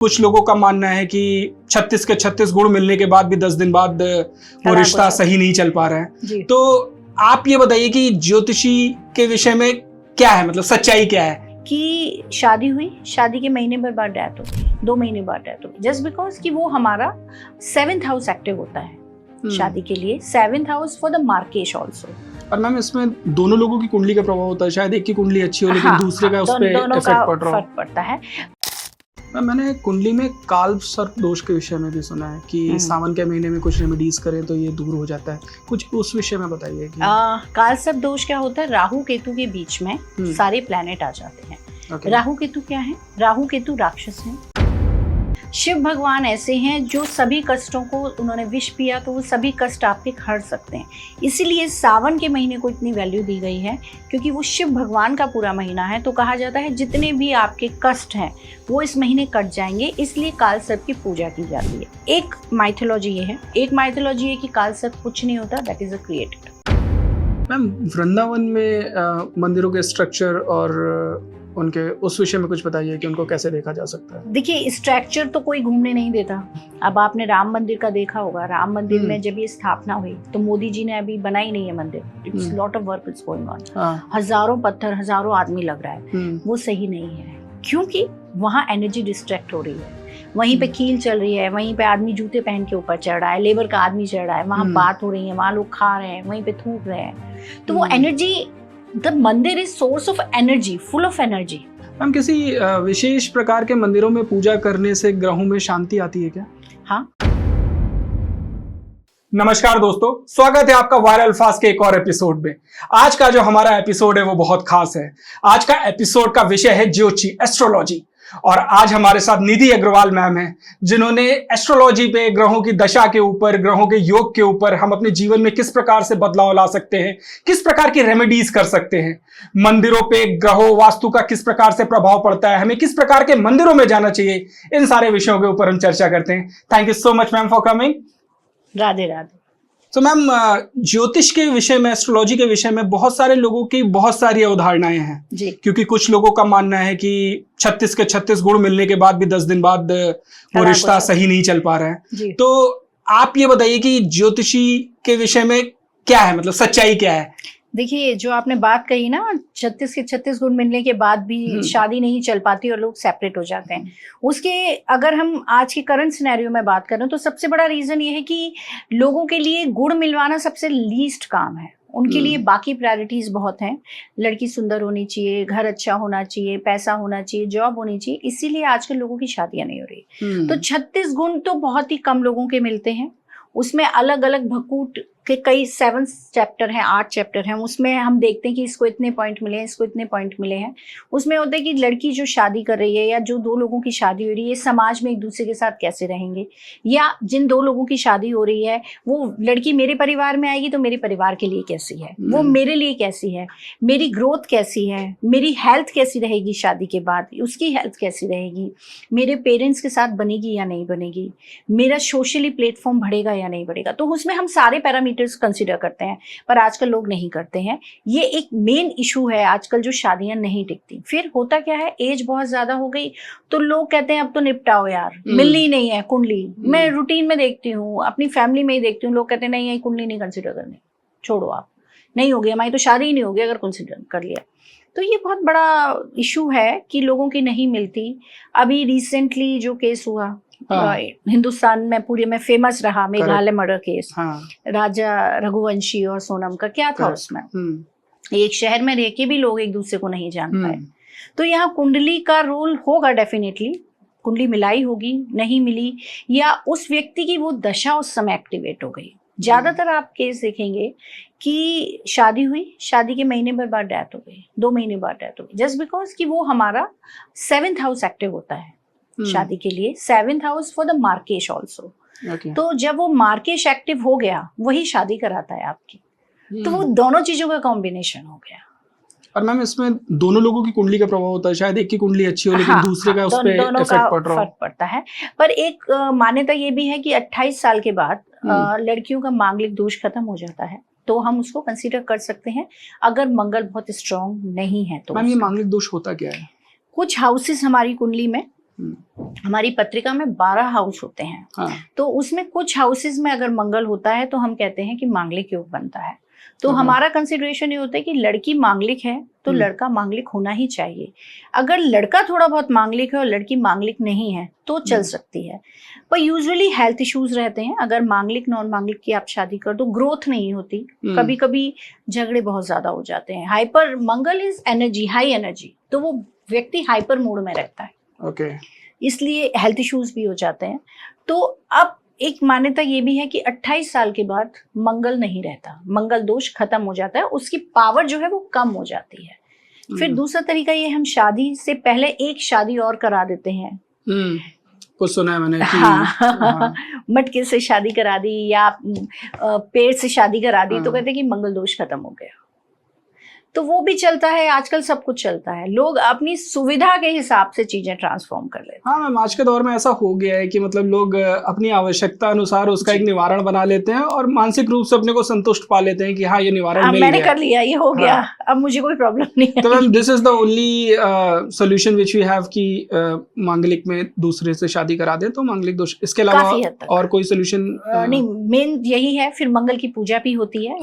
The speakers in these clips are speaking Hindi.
कुछ लोगों का मानना है कि 36 के 36 गुण मिलने के बाद भी 10 दिन बाद वो रिश्ता सही नहीं चल पा रहा है। तो आप ये बताइए कि ज्योतिषी के विषय में क्या है, मतलब सच्चाई क्या है? कि शादी हुई, शादी के महीने भर बाद डेथ हो गई, 2 महीने बाद डेथ हो गई, जस्ट बिकॉज कि वो हमारा 7th हाउस एक्टिव होता है शादी के लिए। 7th हाउस फॉर द मार्केश ऑल्सो। और मैम इसमें दोनों लोगों की कुंडली का प्रभाव होता है, शायद एक की कुंडली अच्छी हो लेकिन दूसरे का उस पे इफेक्ट पड़ रहा हो। फर्क पड़ता है। मैंने कुंडली में काल सर्प दोष के विषय में भी सुना है कि सावन के महीने में कुछ रेमेडीज करें तो ये दूर हो जाता है, कुछ उस विषय में बताइए कि काल सर्प दोष क्या होता है। राहु केतु के बीच में सारे प्लैनेट आ जाते हैं। राहु केतु क्या है? राहु केतु राक्षस हैं। शिव भगवान ऐसे हैं जो सभी कष्टों को उन्होंने विष पिया तो वो सभी कष्ट आपके हट सकते हैं। इसीलिए सावन के महीने को इतनी वैल्यू दी गई है क्योंकि वो शिव भगवान का पूरा महीना है। तो कहा जाता है जितने भी आपके कष्ट हैं वो इस महीने कट जाएंगे, इसलिए काल सर्प की पूजा की जाती है। एक माइथोलॉजी ये है, एक माइथोलॉजी है कि काल सर्प कुछ नहीं होता, that is a created. Ma'am Vrindavan में मंदिरों के स्ट्रक्चर और उनके उस विषय में कुछ बताइए कि उनको कैसे देखा जा सकता है। देखिए स्ट्रक्चर तो कोई घूमने नहीं देता। अब आपने राम मंदिर का देखा होगा, राम मंदिर में जब ये स्थापना हुई तो मोदी जी ने अभी बनाई नहीं है मंदिर, it's lot of work is going on. हजारों पत्थर, हजारों आदमी लग रहा है, वो सही नहीं है क्योंकि वहाँ एनर्जी डिस्ट्रैक्ट हो रही है। वहीं पे कील चल रही है, वहीं पे आदमी जूते पहन के ऊपर चढ़ रहा है, लेबर का आदमी चढ़ रहा है, वहाँ बात हो रही है, वहाँ लोग खा रहे हैं, वहीं पे थूक रहे हैं। तो वो एनर्जी, द मंदिर is source of energy, full of energy. हम किसी विशेष प्रकार के मंदिरों में पूजा करने से ग्रहों में शांति आती है क्या? हाँ। नमस्कार दोस्तों, स्वागत है आपका वायरल फास्ट के एक और एपिसोड में। आज का जो हमारा एपिसोड है वो बहुत खास है। आज का एपिसोड का विषय है ज्योतिषी, एस्ट्रोलॉजी। और आज हमारे साथ निधि अग्रवाल मैम हैं जिन्होंने एस्ट्रोलॉजी पे, ग्रहों की दशा के ऊपर, ग्रहों के योग के ऊपर हम अपने जीवन में किस प्रकार से बदलाव ला सकते हैं, किस प्रकार की रेमेडीज कर सकते हैं, मंदिरों पे ग्रहों वास्तु का किस प्रकार से प्रभाव पड़ता है, हमें किस प्रकार के मंदिरों में जाना चाहिए, इन सारे विषयों के ऊपर हम चर्चा करते हैं। Thank you so much ma'am for coming. Radhe Radhe. तो मैम ज्योतिष के विषय में, एस्ट्रोलॉजी के विषय में बहुत सारे लोगों की बहुत सारी अवधारणाएं हैं जी। क्योंकि कुछ लोगों का मानना है कि 36 के 36 गुण मिलने के बाद भी 10 दिन बाद वो रिश्ता सही नहीं चल पा रहा है। तो आप ये बताइए कि ज्योतिषी के विषय में क्या है, मतलब सच्चाई क्या है? देखिए जो आपने बात कही ना, 36 के 36 गुण मिलने के बाद भी शादी नहीं चल पाती और लोग सेपरेट हो जाते हैं, उसके अगर हम आज के करंट सिनेरियो में बात करें तो सबसे बड़ा रीजन ये है कि लोगों के लिए गुण मिलवाना सबसे लीस्ट काम है। उनके लिए बाकी प्रायोरिटीज बहुत हैं। लड़की सुंदर होनी चाहिए, घर अच्छा होना चाहिए, पैसा होना चाहिए, जॉब होनी चाहिए, इसीलिए आजकल लोगों की शादियां नहीं हो रही। तो 36 गुण तो बहुत ही कम लोगों के मिलते हैं। उसमें अलग अलग भकूट के कई 7 चैप्टर हैं, 8 चैप्टर हैं। उसमें हम देखते हैं कि इसको इतने पॉइंट मिले हैं, इसको इतने पॉइंट मिले हैं। उसमें होता है कि लड़की जो शादी कर रही है या जो 2 लोगों की शादी हो रही है, समाज में एक दूसरे के साथ कैसे रहेंगे, या जिन 2 लोगों की शादी हो रही है वो लड़की मेरे परिवार में आएगी तो मेरे परिवार के लिए कैसी है, वो मेरे लिए कैसी है, मेरी ग्रोथ कैसी है, मेरी हेल्थ कैसी रहेगी शादी के बाद, उसकी हेल्थ कैसी रहेगी, मेरे पेरेंट्स के साथ बनेगी या नहीं बनेगी, मेरा सोशली प्लेटफॉर्म बढ़ेगा या नहीं बढ़ेगा। तो उसमें हम सारे पैरामीटर्स कंसीडर करते हैं, पर आजकल लोग नहीं करते हैं। ये एक मेन इशू है आजकल, जो शादियां नहीं टिकती। फिर होता क्या है, एज बहुत ज्यादा हो गई तो लोग कहते हैं अब तो निपटाओ यार, मिलनी नहीं है कुंडली। मैं रूटीन में देखती हूँ, अपनी फैमिली में ही देखती हूँ, लोग कहते हैं नहीं ये कुंडली नहीं कंसीडर करनी, छोड़ो आप, नहीं होगी हमारी तो शादी ही नहीं होगी अगर कंसीडर कर लिया। तो ये बहुत बड़ा इशू है कि लोगों की नहीं मिलती। अभी रिसेंटली जो केस हुआ हिंदुस्तान में पूरे में फेमस रहा, मेघालय मर्डर केस, राजा रघुवंशी और सोनम का, क्या था उसमें, एक शहर में रह के भी लोग एक दूसरे को नहीं जान पाए। तो यहाँ कुंडली का रोल होगा डेफिनेटली। कुंडली मिलाई होगी, नहीं मिली, या उस व्यक्ति की वो दशा उस समय एक्टिवेट हो गई। ज्यादातर आप केस देखेंगे कि शादी हुई, शादी के महीने भर बाद डेथ हो गई, 2 महीने बाद डेथ हो गई, जस्ट बिकॉज कि वो हमारा 7th हाउस एक्टिव होता है शादी के लिए। 7th हाउस फॉर द मार्केश ऑल्सो। तो जब वो मार्केश एक्टिव हो गया, वही शादी कराता है आपकी। तो वो दोनों चीजों का कॉम्बिनेशन हो गया। और मैम इसमें दोनों लोगों की कुंडली का प्रभाव होता है, शायद एक की कुंडली अच्छी हो लेकिन दूसरे का उस पे इफेक्ट पड़ रहा हो। फर्क पड़ता है। पर एक मान्यता ये भी है कि 28 साल के बाद लड़कियों का मांगलिक दोष खत्म हो जाता है, तो हम उसको कंसीडर कर सकते हैं अगर मंगल बहुत स्ट्रांग नहीं है तो। मैम ये मांगलिक दोष होता क्या है? कुछ हाउसेस हमारी कुंडली में हमारी पत्रिका में 12 हाउस होते हैं। हाँ। तो उसमें कुछ हाउसेस में अगर मंगल होता है तो हम कहते हैं कि मांगलिक योग बनता है। तो हमारा कंसिडरेशन ये होता है कि लड़की मांगलिक है तो लड़का मांगलिक होना ही चाहिए। अगर लड़का थोड़ा बहुत मांगलिक है और लड़की मांगलिक नहीं है तो चल सकती है। पर यूजुअली हेल्थ इश्यूज रहते हैं। अगर मांगलिक नॉन मांगलिक की आप शादी कर दो, ग्रोथ नहीं होती, कभी कभी झगड़े बहुत ज्यादा हो जाते हैं। Hyper Mangal is energy, high energy, तो वो व्यक्ति हाइपर मोड में रहता है। ओके। इसलिए हेल्थ इश्यूज भी हो जाते हैं। तो अब एक मान्यता ये भी है कि 28 साल के बाद मंगल नहीं रहता, मंगल दोष खत्म हो जाता है, उसकी पावर जो है वो कम हो जाती है। फिर दूसरा तरीका ये, हम शादी से पहले एक शादी और करा देते हैं। कुछ सुना है मैंने कि हाँ, मटके से शादी करा दी या पेड़ से शादी करा दी तो कहते हैं कि मंगल दोष खत्म हो गया। तो वो भी चलता है, आजकल सब कुछ चलता है। लोग अपनी सुविधा के हिसाब से चीजें ट्रांसफॉर्म कर लेते हैं। हाँ मैम, आज के दौर में ऐसा हो गया है कि मतलब लोग अपनी आवश्यकता अनुसार उसका एक निवारण बना लेते हैं और मानसिक रूप से अपने को संतुष्ट पा लेते हैं कि हाँ ये निवारण मिल मैंने गया, कर लिया, ये हो गया, अब मुझे कोई प्रॉब्लम नहीं है। तो ma'am this is the only solution which we have कि मांगलिक में दूसरे से शादी करा दे तो मांगलिक दोष, इसके अलावा और कोई सोल्यूशन नहीं, मेन यही है। फिर मंगल की पूजा भी होती है।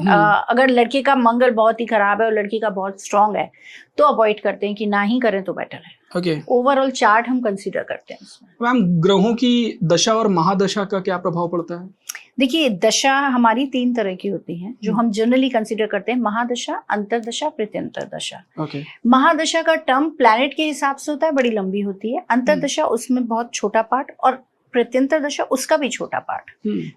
अगर लड़के का मंगल बहुत ही खराब है और लड़की का बहुत स्ट्रांग है तो अवॉइड करते हैं कि ना ही करें तो बेटर है। ओके। ओवरऑल चार्ट हम कंसीडर करते हैं उसमें। मैम ग्रहों की दशा और महादशा का क्या प्रभाव पड़ता है? देखिए, दशा हमारी 3 तरह की होती हैं जो हम जनरली कंसीडर करते हैं, महादशा, अंतरदशा, प्रत्यंतर दशा। ओके। महादशा का टर्म प्लैनेट के हिसाब से होता है, बड़ी लंबी होती है। अंतरदशा उसमें बहुत छोटा पार्ट और प्रत्यंतर दशा उसका भी छोटा पार्ट,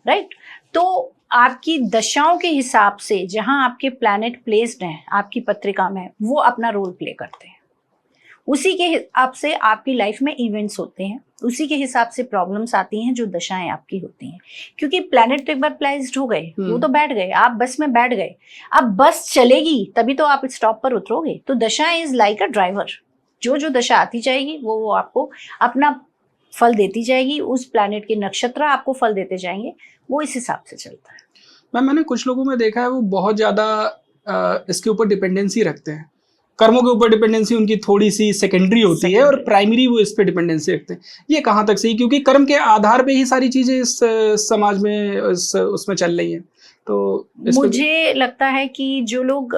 राइट। तो आपकी दशाओं के हिसाब से जहां आपके प्लैनेट प्लेस्ड हैं आपकी पत्रिका में, वो अपना रोल प्ले करते हैं। उसी के हिसाब से आपकी लाइफ में इवेंट्स होते हैं, उसी के हिसाब से प्रॉब्लम्स आती हैं जो दशाएं आपकी होती हैं। क्योंकि प्लैनेट तो एक बार प्लेस्ड हो गए, वो तो बैठ गए, आप बस में बैठ गए। अब बस चलेगी तभी तो आप स्टॉप पर उतरोगे। तो दशाएं इज लाइक अ ड्राइवर, जो दशा आती जाएगी वो आपको अपना फल देती जाएगी। उस प्लैनेट के नक्षत्र आपको फल देते जाएंगे, वो इस हिसाब से चलता है। मैम मैंने कुछ लोगों में देखा है वो बहुत ज्यादा इसके ऊपर डिपेंडेंसी रखते हैं, कर्मों के ऊपर डिपेंडेंसी उनकी थोड़ी सी सेकेंडरी होती है और प्राइमरी वो इस पे डिपेंडेंसी रखते हैं। ये कहाँ तक सही, क्योंकि कर्म के आधार पे ही सारी चीजें इस समाज में उसमें चल रही हैं। तो मुझे लगता है कि जो लोग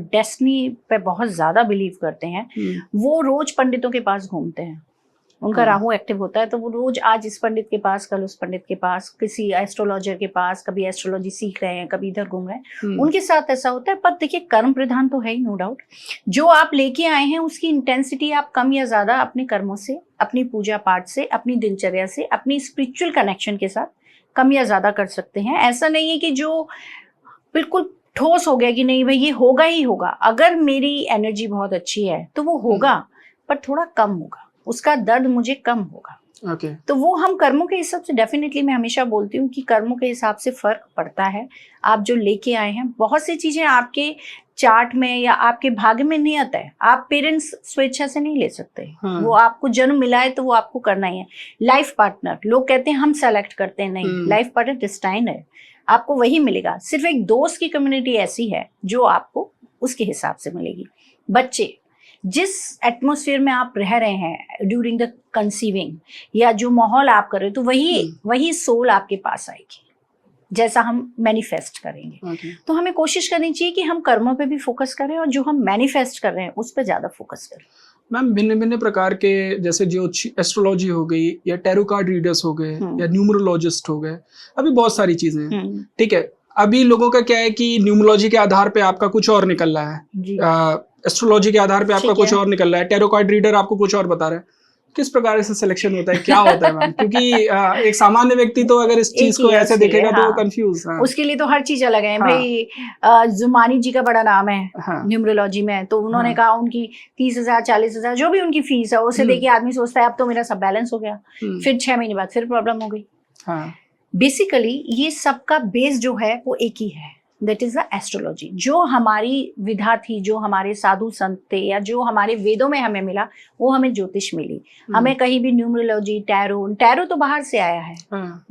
डेस्टिनी पे बहुत ज्यादा बिलीव करते हैं वो रोज पंडितों के पास घूमते हैं। उनका राहु एक्टिव होता है तो वो रोज आज इस पंडित के पास, कल उस पंडित के पास, किसी एस्ट्रोलॉजर के पास, कभी एस्ट्रोलॉजी सीख रहे हैं, कभी इधर घूम रहे हैं। उनके साथ ऐसा होता है। पर देखिए, कर्म प्रधान तो है ही, नो डाउट। जो आप लेके आए हैं उसकी इंटेंसिटी आप कम या ज्यादा अपने कर्मों से, अपनी पूजा पाठ से, अपनी दिनचर्या से, अपनी स्पिरिचुअल कनेक्शन के साथ कम या ज्यादा कर सकते हैं। ऐसा नहीं है कि जो बिल्कुल ठोस हो गया कि नहीं भाई ये होगा ही होगा। अगर मेरी एनर्जी बहुत अच्छी है तो वो होगा, पर थोड़ा कम होगा, उसका दर्द मुझे कम होगा। Okay. तो वो हम कर्मों के हिसाब से, डेफिनेटली मैं हमेशा बोलती हूँ कि कर्मों के हिसाब से फर्क पड़ता है। आप जो लेके आए हैं, बहुत सी चीजें आपके चार्ट में या आपके भाग्य में नहीं आता है। आप पेरेंट्स स्वेच्छा से नहीं ले सकते। वो आपको जन्म मिला है तो वो आपको करना ही है। लाइफ पार्टनर, लोग कहते हैं हम सेलेक्ट करते हैं, नहीं, लाइफ पार्टनर डिस्टाइन है, आपको वही मिलेगा। सिर्फ एक दोस्त की कम्युनिटी ऐसी है जो आपको उसके हिसाब से मिलेगी। बच्चे, जिस एटमॉस्फेयर में आप रह रहे हैं ड्यूरिंग द कंसीविंग, या जो माहौल आप कर रहे हो, तो वही सोल आपके पास आएगी, जैसा हम मैनिफेस्ट करेंगे। तो हमें कोशिश करनी चाहिए कि हम कर्मों पे भी फोकस करें और जो हम मैनिफेस्ट कर रहे हैं उस पर ज्यादा फोकस करें। मैम भिन्न भिन्न प्रकार के, जैसे जो एस्ट्रोलॉजी हो गई या टैरो कार्ड रीडर्स हो गए या न्यूमरोलॉजिस्ट हो गए, अभी बहुत सारी चीजें हैं, ठीक है। अभी लोगों का क्या है कि न्यूमरोलॉजी के आधार पे आपका कुछ और निकल रहा है, एस्ट्रोलॉजी के आधार पे आपका कुछ और निकल रहा है, टैरो कार्ड रीडर आपको कुछ और बता रहा है। किस प्रकार से सिलेक्शन होता है, क्या होता है मैम? क्योंकि एक सामान्य व्यक्ति तो अगर इस चीज को ऐसे देखेगा तो वो कंफ्यूज। उसके लिए तो हर चीज अलग है भाई। जुमानी जी का बड़ा नाम है न्यूमरोलॉजी में, तो उन्होंने कहा उनकी 30,000 40,000 जो भी उनकी फीस है, उसे देखिए आदमी सोचता है अब तो मेरा सब बैलेंस हो गया। फिर 6 महीने बाद फिर प्रॉब्लम हो गई। बेसिकली ये सबका बेस जो है वो एक ही है, दैट इज द एस्ट्रोलॉजी। जो हमारी विधा थी, जो हमारे साधु संत थे, या जो हमारे वेदों में हमें मिला, वो हमें ज्योतिष मिली। हमें कहीं भी न्यूमरोलॉजी, टैरो तो बाहर से आया है,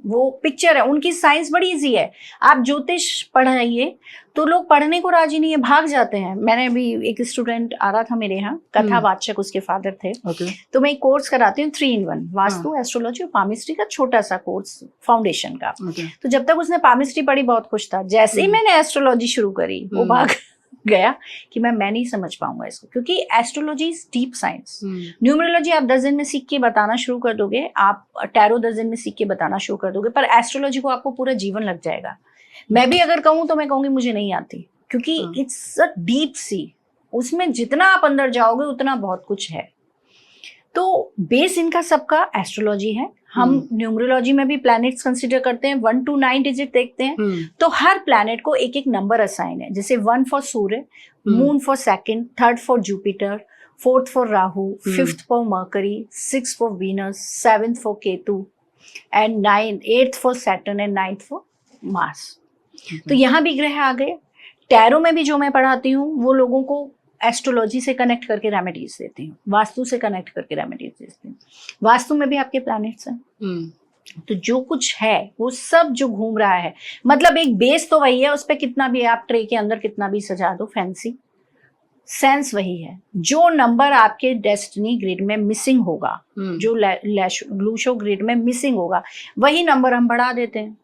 वो पिक्चर है। उनकी साइंस बड़ी इजी है। आप ज्योतिष पढ़ाइए तो लोग पढ़ने को राजी नहीं है, भाग जाते हैं। मैंने अभी एक स्टूडेंट आ रहा था मेरे यहाँ, कथावाचक उसके फादर थे। तो मैं एक कोर्स कराती हूँ 3-in-1, वास्तु, एस्ट्रोलॉजी और पामिस्ट्री का छोटा सा कोर्स फाउंडेशन का। तो जब तक उसने पामिस्ट्री पढ़ी बहुत खुश था, जैसे ही मैंने एस्ट्रोलॉजी शुरू करी वो भाग गया कि मैं नहीं समझ पाऊंगा इसको, क्योंकि astrology is deep science. Numerology आप 10 दिन में सीख के बताना शुरू कर दोगे, आप टैरो 10 दिन में सीख के बताना शुरू कर दोगे, पर एस्ट्रोलॉजी को आपको पूरा जीवन लग जाएगा। मैं भी अगर कहूँ तो मैं कहूँगी मुझे नहीं आती, क्योंकि इट्स अ डीप सी, उसमें जितना आप अंदर जाओगे उतना बहुत कुछ है। तो बेस इनका सबका एस्ट्रोलॉजी है। हम न्यूमरोलॉजी में भी प्लैनेट्स कंसीडर करते हैं, 1 to 9 डिजिट देखते हैं। तो हर प्लैनेट को एक एक नंबर असाइन है, जैसे 1 for Surya, moon for second, 3rd for Jupiter, 4th for Rahu, 5th for mercury, 6th for Venus, 7th for Ketu and 8th for Saturn and 9th for Mars. तो यहाँ भी ग्रह आ गए। टैरो में भी जो मैं पढ़ाती हूँ वो लोगों को एस्ट्रोलॉजी से कनेक्ट करके रेमेडीज देती हूँ, वास्तु से कनेक्ट करके रेमेडीज देती हूँ। वास्तु में भी आपके प्लैनेट्स हैं, तो जो कुछ है वो सब जो घूम रहा है, मतलब एक बेस तो वही है, उस पर कितना भी आप ट्रे के अंदर कितना भी सजा दो फैंसी, सेंस वही है। जो नंबर आपके डेस्टिनी ग्रिड में मिसिंग होगा, जो लूशो ग्रिड में मिसिंग होगा, वही नंबर हम बढ़ा देते हैं।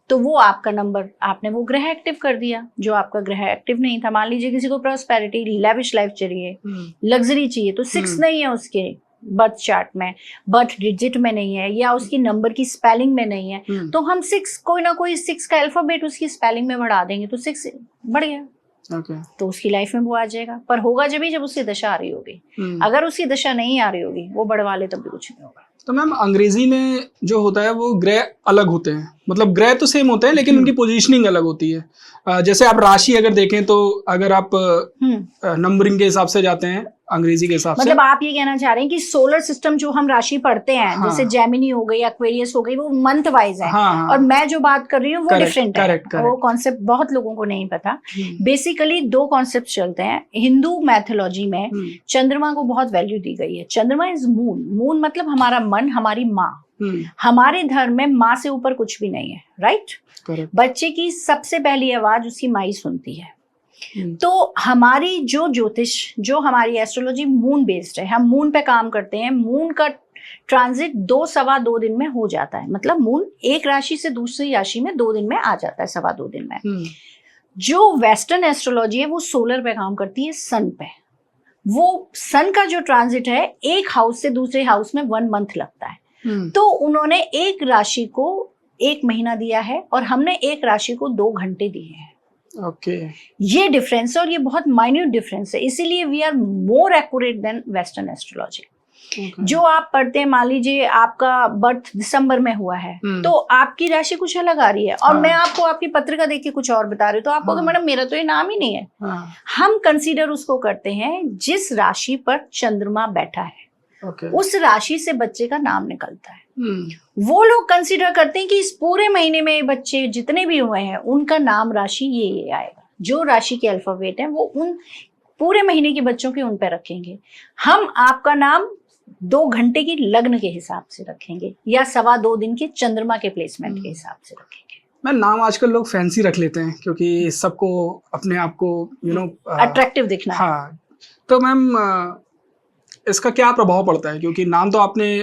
तो वो आपका नंबर, आपने वो ग्रह एक्टिव कर दिया जो आपका ग्रह एक्टिव नहीं था। मान लीजिए किसी को प्रॉस्पेरिटी, लेविश लाइफ चाहिए, लग्जरी चाहिए, तो 6 नहीं है उसके बर्थ चार्ट में, बर्थ डिजिट में नहीं है, या उसकी नंबर की स्पेलिंग में नहीं है, तो हम 6 कोई ना कोई 6 का अल्फाबेट उसकी स्पेलिंग में बढ़ा देंगे, तो 6 बढ़ गया। तो उसकी लाइफ में वो आ जाएगा। पर होगा जब उसकी दशा आ रही होगी। अगर उसकी दशा नहीं आ रही होगी, वो बढ़वा ले तब भी कुछ नहीं होगा। तो मैम अंग्रेजी में जो होता है वो ग्रह अलग होते हैं, मतलब ग्रह तो सेम होते हैं लेकिन उनकी पोजीशनिंग अलग होती है। जैसे आप राशि अगर देखें तो अगर आप नंबरिंग के हिसाब से जाते हैं अंग्रेजी के हिसाब से, मतलब आप ये कहना चाह रहे हैं कि सोलर सिस्टम जो हम राशि पढ़ते हैं, हाँ, जैसे जेमिनी हो गई, एक्वेरियस हो गई, वो मंथ वाइज है, हाँ, और मैं जो बात कर रही हूँ वो डिफरेंट है। वो कॉन्सेप्ट बहुत लोगों को नहीं पता। बेसिकली 2 कॉन्सेप्ट चलते हैं हिंदू मैथोलॉजी में। चंद्रमा को बहुत वैल्यू दी गई है। चंद्रमा इज मून, मून मतलब हमारा मन, हमारी माँ। हमारे धर्म में माँ से ऊपर कुछ भी नहीं है, राइट। बच्चे की सबसे पहली आवाज उसकी माँ ही सुनती है। तो हमारी जो ज्योतिष, जो हमारी एस्ट्रोलॉजी मून बेस्ड है, हम मून पे काम करते हैं। मून का ट्रांजिट 2-2.25 दिन में हो जाता है, मतलब मून एक राशि से दूसरी राशि में 2 दिन में आ जाता है, 2.25 दिन में। जो वेस्टर्न एस्ट्रोलॉजी है वो सोलर पे काम करती है, सन पे। वो सन का जो ट्रांजिट है, एक हाउस से दूसरे हाउस में 1 मंथ लगता है। तो उन्होंने एक राशि को 1 महीना दिया है और हमने एक राशि को 2 घंटे दिए हैं। ये डिफरेंस है, और ये बहुत माइन्यूट डिफरेंस है, इसीलिए we are more accurate than western astrology. जो आप पढ़ते हैं, मान लीजिए आपका बर्थ दिसंबर में हुआ है, तो आपकी राशि कुछ अलग आ रही है, और मैं आपको आपकी पत्रिका देख के कुछ और बता रही हूँ, तो आपको मैडम मेरा तो ये नाम ही नहीं है। हम कंसीडर उसको करते हैं जिस राशि पर चंद्रमा बैठा है, उस राशि से बच्चे का नाम निकलता है। वो लोग कंसीडर करते हैं कि इस पूरे महीने में बच्चे जितने भी हुए हैं उनका नाम राशि ये आएगा, जो राशि के अल्फाबेट है वो उन पूरे महीने के बच्चों के उन पे रखेंगे। हम आपका नाम 2 घंटे की लग्न के हिसाब से रखेंगे, या 2.25 दिन के चंद्रमा के प्लेसमेंट के हिसाब से रखेंगे। मैं नाम आजकल लोग फैंसी रख लेते हैं क्योंकि सबको अपने आप को अट्रैक्टिव दिखना है। हाँ, तो मैम इसका क्या प्रभाव पड़ता है, क्योंकि नाम तो आपने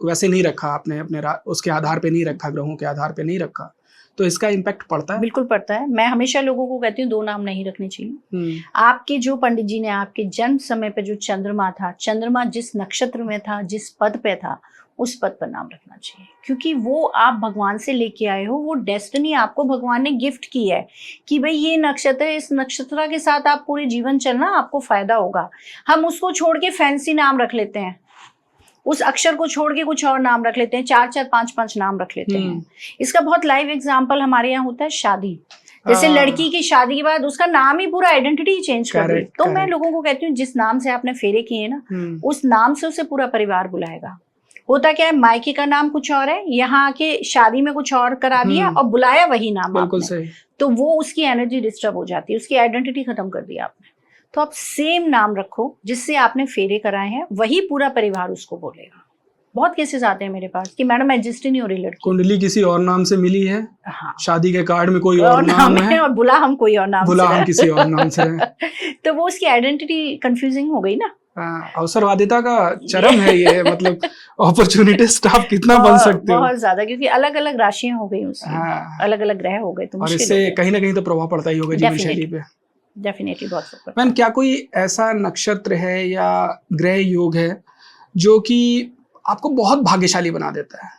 वैसे नहीं रखा, आपने अपने उसके आधार पे नहीं रखा, ग्रहों के आधार पे नहीं रखा, तो इसका इम्पैक्ट पड़ता है? बिल्कुल पड़ता है। मैं हमेशा लोगों को कहती हूँ 2 नाम नहीं रखने चाहिए। आपके जो पंडित जी ने आपके जन्म समय पे जो चंद्रमा था, चंद्रमा जिस नक्षत्र में था, जिस पद पे था, उस पद पर नाम रखना चाहिए, क्योंकि वो आप भगवान से लेके आए हो, वो डेस्टिनी आपको भगवान ने गिफ्ट की है कि भाई ये नक्षत्र है, इस नक्षत्र के साथ आप पूरे जीवन चलना, आपको फायदा होगा। हम उसको छोड़ के फैंसी नाम रख लेते हैं, उस अक्षर को छोड़ के कुछ और नाम रख लेते हैं, 4-4, 5-5 नाम रख लेते हैं। इसका बहुत लाइव एग्जाम्पल हमारे यहाँ होता है शादी। जैसे लड़की की शादी के बाद उसका नाम ही पूरा आइडेंटिटी चेंज कर दी। तो मैं लोगों को कहती हूँ जिस नाम से आपने फेरे किए ना, उस नाम से उसे पूरा परिवार बुलाएगा। होता क्या है, मायके का नाम कुछ और है, यहाँ आके शादी में कुछ और करा दिया और बुलाया वही नाम आपने, तो वो उसकी एनर्जी डिस्टर्ब हो जाती है, उसकी आइडेंटिटी खत्म कर दिया आपने। तो आप सेम नाम रखो जिससे आपने फेरे कराए हैं, वही पूरा परिवार उसको बोलेगा। बहुत केसेस आते हैं मेरे पास कि मैडम एडजस्ट ही नहीं हो रही लड़की। कुंडली किसी और नाम से मिली है, हाँ, शादी के कार्ड में कोई और नाम है और बुला हम कोई और नाम बुला से हम किसी और नाम से हैं। तो वो उसकी आइडेंटिटी कंफ्यूजिंग हो गई ना। अवसरवादिता का चरम है ये, मतलब अपॉर्चुनिटिस्ट आप कितना बन सकते हो। बहुत ज्यादा, क्योंकि अलग अलग राशियां हो गई उसकी, हाँ। अलग अलग ग्रह हो गए, तो और मुश्किल हो इससे गया। कहीं ना कहीं तो प्रभाव पड़ता ही होगा जीवन शैली पे। डेफिनेटली बहुत फर्क पड़ता मैम, क्या कोई ऐसा नक्षत्र है या ग्रह योग है जो कि आपको बहुत भाग्यशाली बना देता है?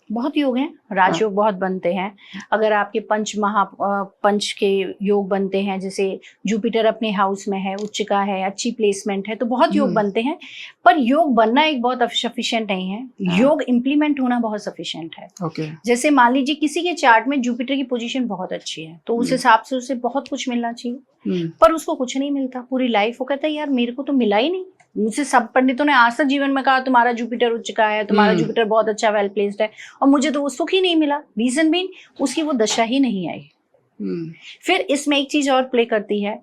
बहुत योग हैं, राजयोग बहुत बनते हैं। अगर आपके पंच के योग बनते हैं, जैसे जुपिटर अपने हाउस में है, उच्चिका है, अच्छी प्लेसमेंट है, तो बहुत योग बनते हैं। पर योग बनना एक बहुत सफिशिएंट नहीं है, योग इम्प्लीमेंट होना बहुत सफिशिएंट है। ओके। जैसे मान लीजिए किसी के चार्ट में जुपिटर की पोजीशन बहुत अच्छी है, तो उस हिसाब से उसे बहुत कुछ मिलना चाहिए, पर उसको कुछ नहीं मिलता पूरी लाइफ। वो कहता है यार मेरे को तो मिला ही नहीं। मुझे सब पंडितों ने आज तक जीवन में कहा तुम्हारा जुपिटर उच्च का है, तुम्हारा जुपिटर बहुत अच्छा वेल प्लेस्ड है, और मुझे तो वो सुख ही नहीं मिला। रीजन बीइंग उसकी वो दशा ही नहीं आई। फिर इसमें एक चीज और प्ले करती है,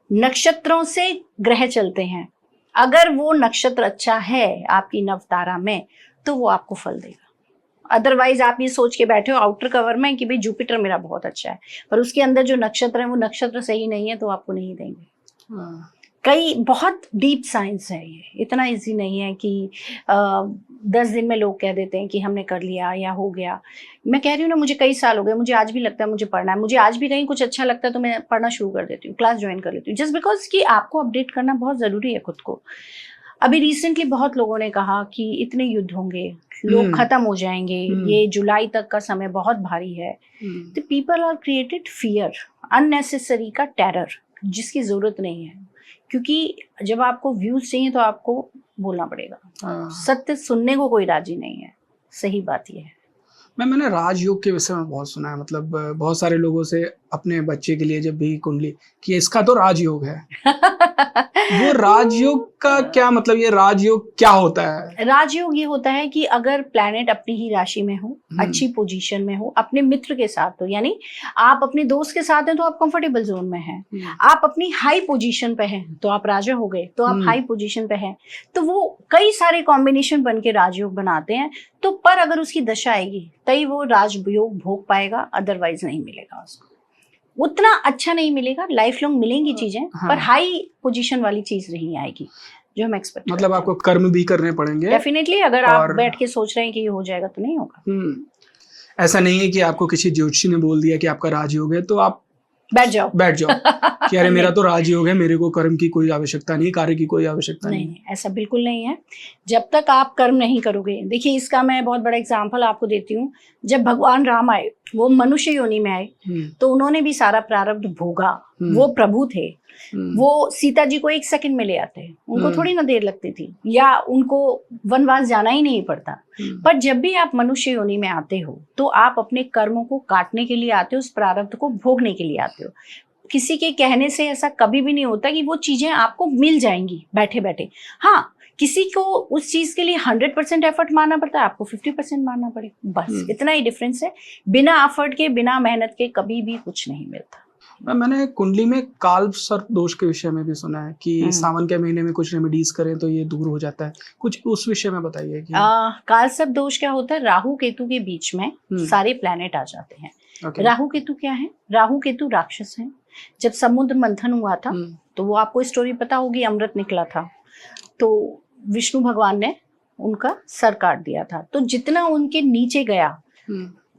नक्षत्रों से ग्रह चलते हैं। अगर वो नक्षत्र अच्छा है आपकी नवतारा में तो वो आपको फल देगा। अदरवाइज आप ये सोच के बैठे हो आउटर कवर में कि भाई जुपिटर मेरा बहुत अच्छा है, पर उसके अंदर जो नक्षत्र है वो नक्षत्र सही नहीं है, तो आपको नहीं देंगे। कई बहुत डीप साइंस है ये, इतना इजी नहीं है कि 10 दिन में लोग कह देते हैं कि हमने कर लिया या हो गया। मैं कह रही हूँ ना, मुझे कई साल हो गए, मुझे आज भी लगता है मुझे पढ़ना है, मुझे आज भी कहीं कुछ अच्छा लगता है तो मैं पढ़ना शुरू कर देती हूँ, क्लास ज्वाइन कर लेती हूँ, जस्ट बिकॉज कि आपको अपडेट करना बहुत ज़रूरी है खुद को। अभी रिसेंटली बहुत लोगों ने कहा कि इतने युद्ध होंगे, लोग खत्म हो जाएंगे, ये जुलाई तक का समय बहुत भारी है। तो people are created fear, unnecessary का टेरर, जिसकी जरूरत नहीं है। क्योंकि जब आपको व्यूज चाहिए तो आपको बोलना पड़ेगा, सत्य सुनने को कोई राजी नहीं है। सही बात ये है। मैंने राजयोग के विषय में बहुत सुना है, मतलब बहुत सारे लोगों से अपने बच्चे के लिए जब भी कुंडली कि इसका तो राजयोग है। वो राजयोग का क्या मतलब, ये राजयोग क्या होता है? राजयोग ये होता है कि अगर प्लैनेट अपनी ही राशि में हो, अच्छी पोजीशन में हो, अपने मित्र के साथ हो, यानी आप अपने दोस्त के साथ हैं तो आप कंफर्टेबल जोन में हैं, आप अपनी हाई पोजीशन पे हैं तो आप राजा हो गए, तो आप हाई पोजीशन पे हैं, तो वो कई सारे कॉम्बिनेशन बन के राजयोग बनाते हैं। तो पर अगर उसकी दशा आएगी तभी वो राजयोग भोग पाएगा, अदरवाइज नहीं मिलेगा उसको। उतना अच्छा नहीं मिलेगा, लाइफ लॉन्ग मिलेंगी चीजें, पर हाई पोजीशन वाली चीज नहीं आएगी जो हम एक्सपेक्ट मतलब आपको कर्म भी करने पड़ेंगे डेफिनेटली। अगर आप बैठ के सोच रहे हैं कि ये हो जाएगा तो नहीं होगा। ऐसा नहीं है कि आपको किसी ज्योतिषी ने बोल दिया कि आपका राजयोग है तो आप बैठ जाओ कि अरे मेरा तो राजयोग है, मेरे को कर्म की कोई आवश्यकता नहीं, कार्य की कोई आवश्यकता नहीं। ऐसा बिल्कुल नहीं है। जब तक आप कर्म नहीं करोगे, देखिए इसका मैं बहुत बड़ा एग्जांपल आपको देती हूँ। जब भगवान राम आए, वो मनुष्य योनि में आए, तो उन्होंने भी सारा प्रारब्ध भोगा। वो प्रभु थे, वो सीता जी को 1 सेकंड में ले आते, उनको थोड़ी ना देर लगती थी, या उनको वनवास जाना ही नहीं पड़ता। पर जब भी आप मनुष्य योनि में आते हो तो आप अपने कर्मों को काटने के लिए आते हो, उस प्रारब्ध को भोगने के लिए आते हो। किसी के कहने से ऐसा कभी भी नहीं होता कि वो चीजें आपको मिल जाएंगी बैठे बैठे। हाँ, किसी को उस चीज के लिए 100% एफर्ट मारना पड़ता है, आपको 50% मारना पड़ेगा, बस इतना ही डिफरेंस है। बिना एफर्ट के, बिना मेहनत के कभी भी कुछ नहीं मिलता। मैंने कुंडली में काल सर्प दोष के विषय में भी सुना है कि सावन के महीने में कुछ रेमेडीज करें तो ये दूर हो जाता है, कुछ उस विषय में बताइए कि काल सर्प दोष क्या होता है। राहु केतु के बीच में सारे प्लैनेट आ जाते हैं। राहु केतु क्या है? राहु केतु राक्षस है। जब समुद्र मंथन हुआ था तो वो आपको स्टोरी पता होगी, अमृत निकला था, तो विष्णु भगवान ने उनका सर काट दिया था। तो जितना उनके नीचे गया,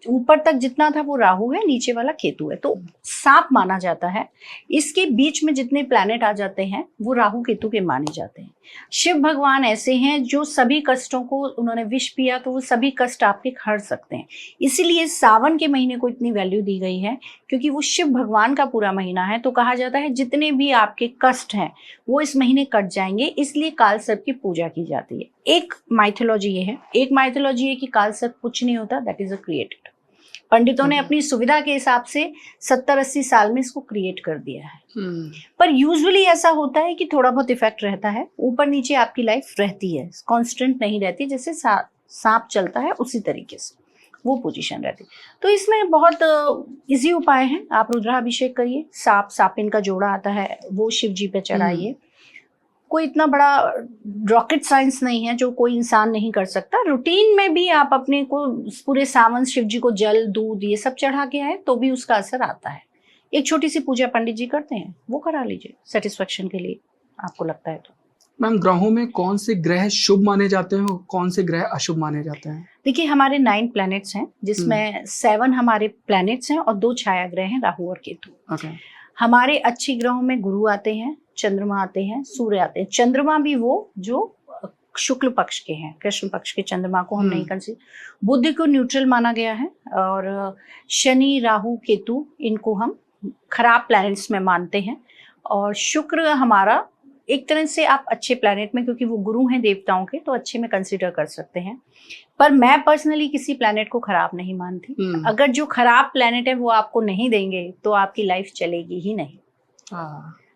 ऊपर तक जितना था वो राहु है, नीचे वाला केतु है, तो सांप माना जाता है। इसके बीच में जितने प्लैनेट आ जाते हैं वो राहु केतु के माने जाते हैं। शिव भगवान ऐसे हैं जो सभी कष्टों को, उन्होंने विष पिया तो वो सभी कष्ट आपके हर सकते हैं। इसीलिए सावन के महीने को इतनी वैल्यू दी गई है, क्योंकि वो शिव भगवान का पूरा महीना है। तो कहा जाता है जितने भी आपके कष्ट हैं वो इस महीने कट जाएंगे, इसलिए काल सर्प की पूजा की जाती है। एक माइथोलॉजी ये है, एक माइथोलॉजी है कि काल सर्प कुछ नहीं होता, दैट इज अ क्रिएटेड। पंडितों ने अपनी सुविधा के हिसाब से 70-80 साल में इसको क्रिएट कर दिया है। पर यूजुअली ऐसा होता है कि थोड़ा बहुत इफेक्ट रहता है, ऊपर नीचे आपकी लाइफ रहती है, कांस्टेंट नहीं रहती। जैसे सांप चलता है उसी तरीके से वो पोजीशन रहती। तो इसमें बहुत इजी उपाय है, आप रुद्राभिषेक करिए, सांपिन का जोड़ा आता है वो शिव जी पे चढ़ाइए, कोई इतना बड़ा रॉकेट साइंस नहीं है जो कोई इंसान नहीं कर सकता। रूटीन में भी आप अपने को पूरे सावन शिव जी को जल दूध ये सब चढ़ा के आए तो भी उसका असर आता है। एक छोटी सी पूजा पंडित जी करते हैं, वो करा लीजिए सेटिस्फेक्शन के लिए, आपको लगता है तो। मैम, ग्रहों में कौन से ग्रह शुभ माने जाते हैं और कौन से ग्रह अशुभ माने जाते हैं? देखिए, हमारे 9 प्लैनेट्स हैं, जिसमें 7 हमारे प्लैनेट्स हैं और 2 छाया ग्रह हैं, राहु और केतु। ओके। हमारे अच्छे ग्रहों में गुरु आते हैं, चंद्रमा आते हैं, सूर्य आते हैं। चंद्रमा भी वो जो शुक्ल पक्ष के हैं, कृष्ण पक्ष के चंद्रमा को हम नहीं कंसीडर। बुध को न्यूट्रल माना गया है और शनि, राहु, केतु इनको हम खराब प्लैनेट्स में मानते हैं। और शुक्र हमारा एक तरह से आप अच्छे प्लैनेट में, क्योंकि वो गुरु हैं देवताओं के, तो अच्छे में कंसीडर कर सकते हैं। पर मैं पर्सनली किसी प्लैनेट को खराब नहीं मानती। अगर जो खराब प्लैनेट है वो आपको नहीं देंगे तो आपकी लाइफ चलेगी ही नहीं।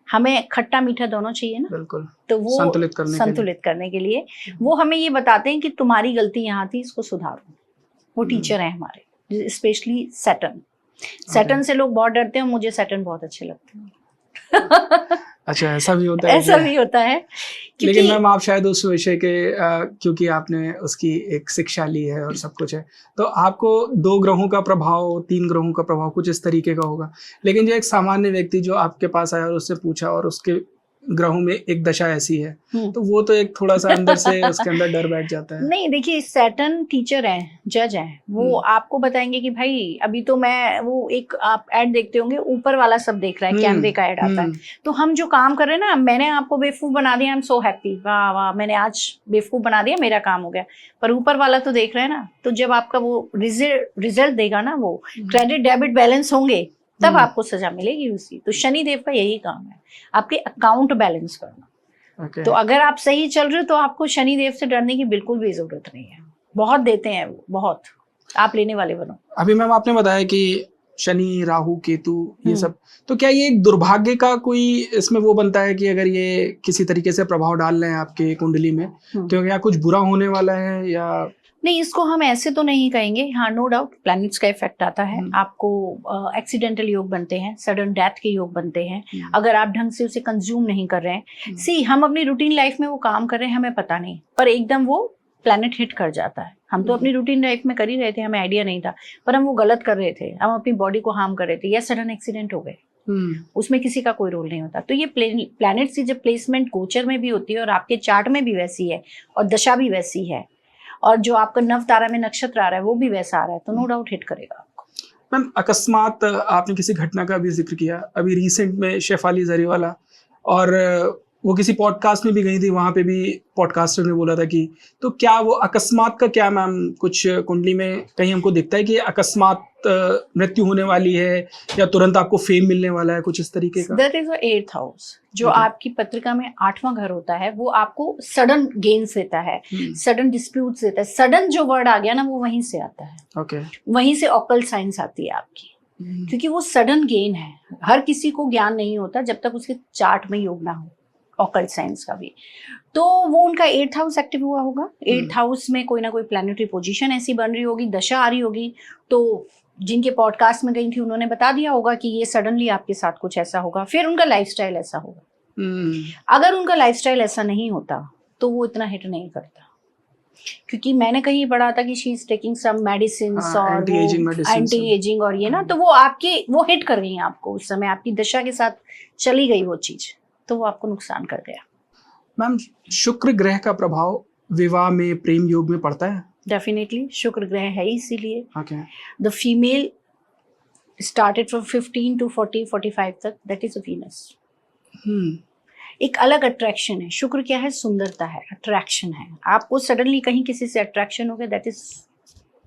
हमें खट्टा मीठा दोनों चाहिए ना, बिल्कुल। तो वो संतुलित करने के लिए वो हमें ये बताते हैं कि तुम्हारी गलती यहाँ थी, इसको सुधारो। वो टीचर हैं हमारे, स्पेशली सैटर्न से लोग बहुत डरते हैं, मुझे सैटर्न बहुत अच्छे लगते हैं। अच्छा, ऐसा भी होता है? ऐसा भी होता है। लेकिन मैम, आप शायद उस विषय के क्योंकि आपने उसकी एक शिक्षा ली है और सब कुछ है, तो आपको 2 ग्रहों का प्रभाव, 3 ग्रहों का प्रभाव कुछ इस तरीके का होगा। लेकिन जो एक सामान्य व्यक्ति जो आपके पास आया और उससे पूछा और उसके ग्रहों में एक दशा ऐसी है, तो वो तो एक थोड़ा सा अंदर से उसके अंदर डर बैठ जाता है। नहीं, देखिए, सैटर्न टीचर हैं, जज हैं, वो आपको बताएंगे कि भाई अभी तो मैं वो एक आप ऐड देखते होंगे, ऊपर वाला सब देख रहा है, कैमरे का ऐड आता है, तो हम जो काम कर रहे हैं ना, मैंने आपको बेवकूफ बना दिया, आई एम सो हैप्पी, वाह वाह, मैंने आज बेवकूफ बना दिया, मेरा काम हो गया। पर ऊपर वाला तो देख रहे हैं ना, तो जब आपका वो रिजल्ट देगा ना, वो क्रेडिट डेबिट बैलेंस होंगे, तब आपको सजा मिलेगी उसकी। तो शनि देव का यही काम है, आपके अकाउंट बैलेंस करना। तो अगर आप सही चल रहे हो तो आपको शनि देव से डरने की बिल्कुल भी जरूरत नहीं है। बहुत देते हैं वो, बहुत। आप लेने वाले बनो। अभी मैम आपने बताया कि शनि, राहु, केतु ये सब, तो क्या ये एक दुर्भाग्य का कोई इसमें वो बनता है कि अगर ये किसी तरीके से प्रभाव डाल रहे हैं आपके कुंडली में, तो क्या कुछ बुरा होने वाला है या? नहीं, इसको हम ऐसे तो नहीं कहेंगे। हाँ, नो डाउट प्लैनेट्स का इफेक्ट आता है। आपको एक्सीडेंटल योग बनते हैं, सडन डेथ के योग बनते हैं, अगर आप ढंग से उसे कंज्यूम नहीं कर रहे हैं। सी, हम अपनी रूटीन लाइफ में वो काम कर रहे हैं, हमें पता नहीं, पर एकदम वो प्लैनेट हिट कर जाता है। हम तो अपनी रूटीन लाइफ में कर ही रहे थे, हमें आइडिया नहीं था, पर हम वो गलत कर रहे थे, हम अपनी बॉडी को हार्म कर रहे थे, या सडन एक्सीडेंट हो गए, उसमें किसी का कोई रोल नहीं होता। तो ये प्लैनेट्स की जब प्लेसमेंट गोचर में भी होती है और आपके चार्ट में भी वैसी है और दशा भी वैसी है, और जो आपका नव तारा में नक्षत्र आ रहा है वो भी वैसा आ रहा है, तो नो डाउट हिट करेगा आपको। मैम, अकस्मात आपने किसी घटना का भी जिक्र किया अभी रिसेंट में, शेफाली जरीवाला, और वो किसी पॉडकास्ट में भी गई थी, वहां पे भी पॉडकास्टर ने बोला था कि, तो क्या वो अकस्मात का क्या मैम कुछ कुंडली में कहीं हमको दिखता है कि अकस्मात मृत्यु होने वाली है या तुरंत आपको फेम मिलने वाला है, कुछ इस तरीके का? That is the 8th house, जो आपकी पत्रिका में 8वां घर होता है, वो आपको सडन गेन्स देता है, सडन डिस्प्यूट्स देता है। सडन जो वर्ड आ गया ना, वो वहीं से आता है। वहीं से ऑकल्ट साइंस आती है आपकी, क्योंकि वो सडन गेन है। हर किसी को ज्ञान नहीं होता जब तक उसके चार्ट में योग ना हो, ऑकल्ट साइंस का भी। तो वो उनका 8th हाउस एक्टिव हुआ होगा, 8th हाउस में कोई ना कोई प्लैनेटरी पोजीशन ऐसी बन रही होगी, दशा आ रही होगी। तो जिनके पॉडकास्ट में गई थी उन्होंने बता दिया होगा कि ये सडनली आपके साथ कुछ ऐसा होगा, फिर उनका लाइफस्टाइल ऐसा होगा। अगर उनका लाइफस्टाइल ऐसा नहीं होता तो वो इतना हिट नहीं करता, क्योंकि मैंने कहीं पढ़ा था कि she is taking some medicine और एंटी एजिंग और ये ना, तो वो आपके वो हिट कर गई आपको, उस समय आपकी दशा के साथ चली गई वो चीज, तो वो आपको नुकसान कर गया। मैम, शुक्र ग्रह का प्रभाव विवाह में, प्रेम योग में पड़ता है? डेफिनेटली, शुक्र ग्रह है इसीलिए the female started from 15 to 40-45 तक, दैट इज वीनस। एक अलग अट्रैक्शन है। शुक्र क्या है? सुंदरता है, अट्रैक्शन है। आपको सडनली कहीं किसी से अट्रैक्शन हो गया, दैट इज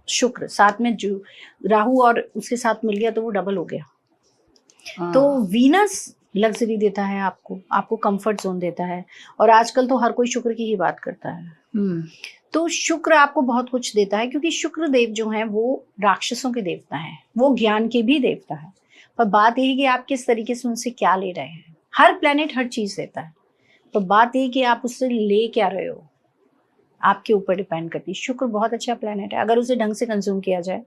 शुक्र। साथ में जो राहु और उसके साथ मिल गया तो वो डबल हो गया। तो वीनस लग्जरी देता है आपको कंफर्ट जोन देता है, और आजकल तो हर कोई शुक्र की ही बात करता है। तो शुक्र आपको बहुत कुछ देता है, क्योंकि शुक्र देव जो हैं वो राक्षसों के देवता हैं, वो ज्ञान के भी देवता है। पर बात यह है कि आप किस तरीके से उनसे क्या ले रहे हैं। हर प्लेनेट हर चीज देता है, तो बात यह कि आप उससे ले क्या रहे हो, आपके ऊपर डिपेंड करती है। शुक्र बहुत अच्छा प्लेनेट है, अगर उसे ढंग से कंज्यूम किया जाए।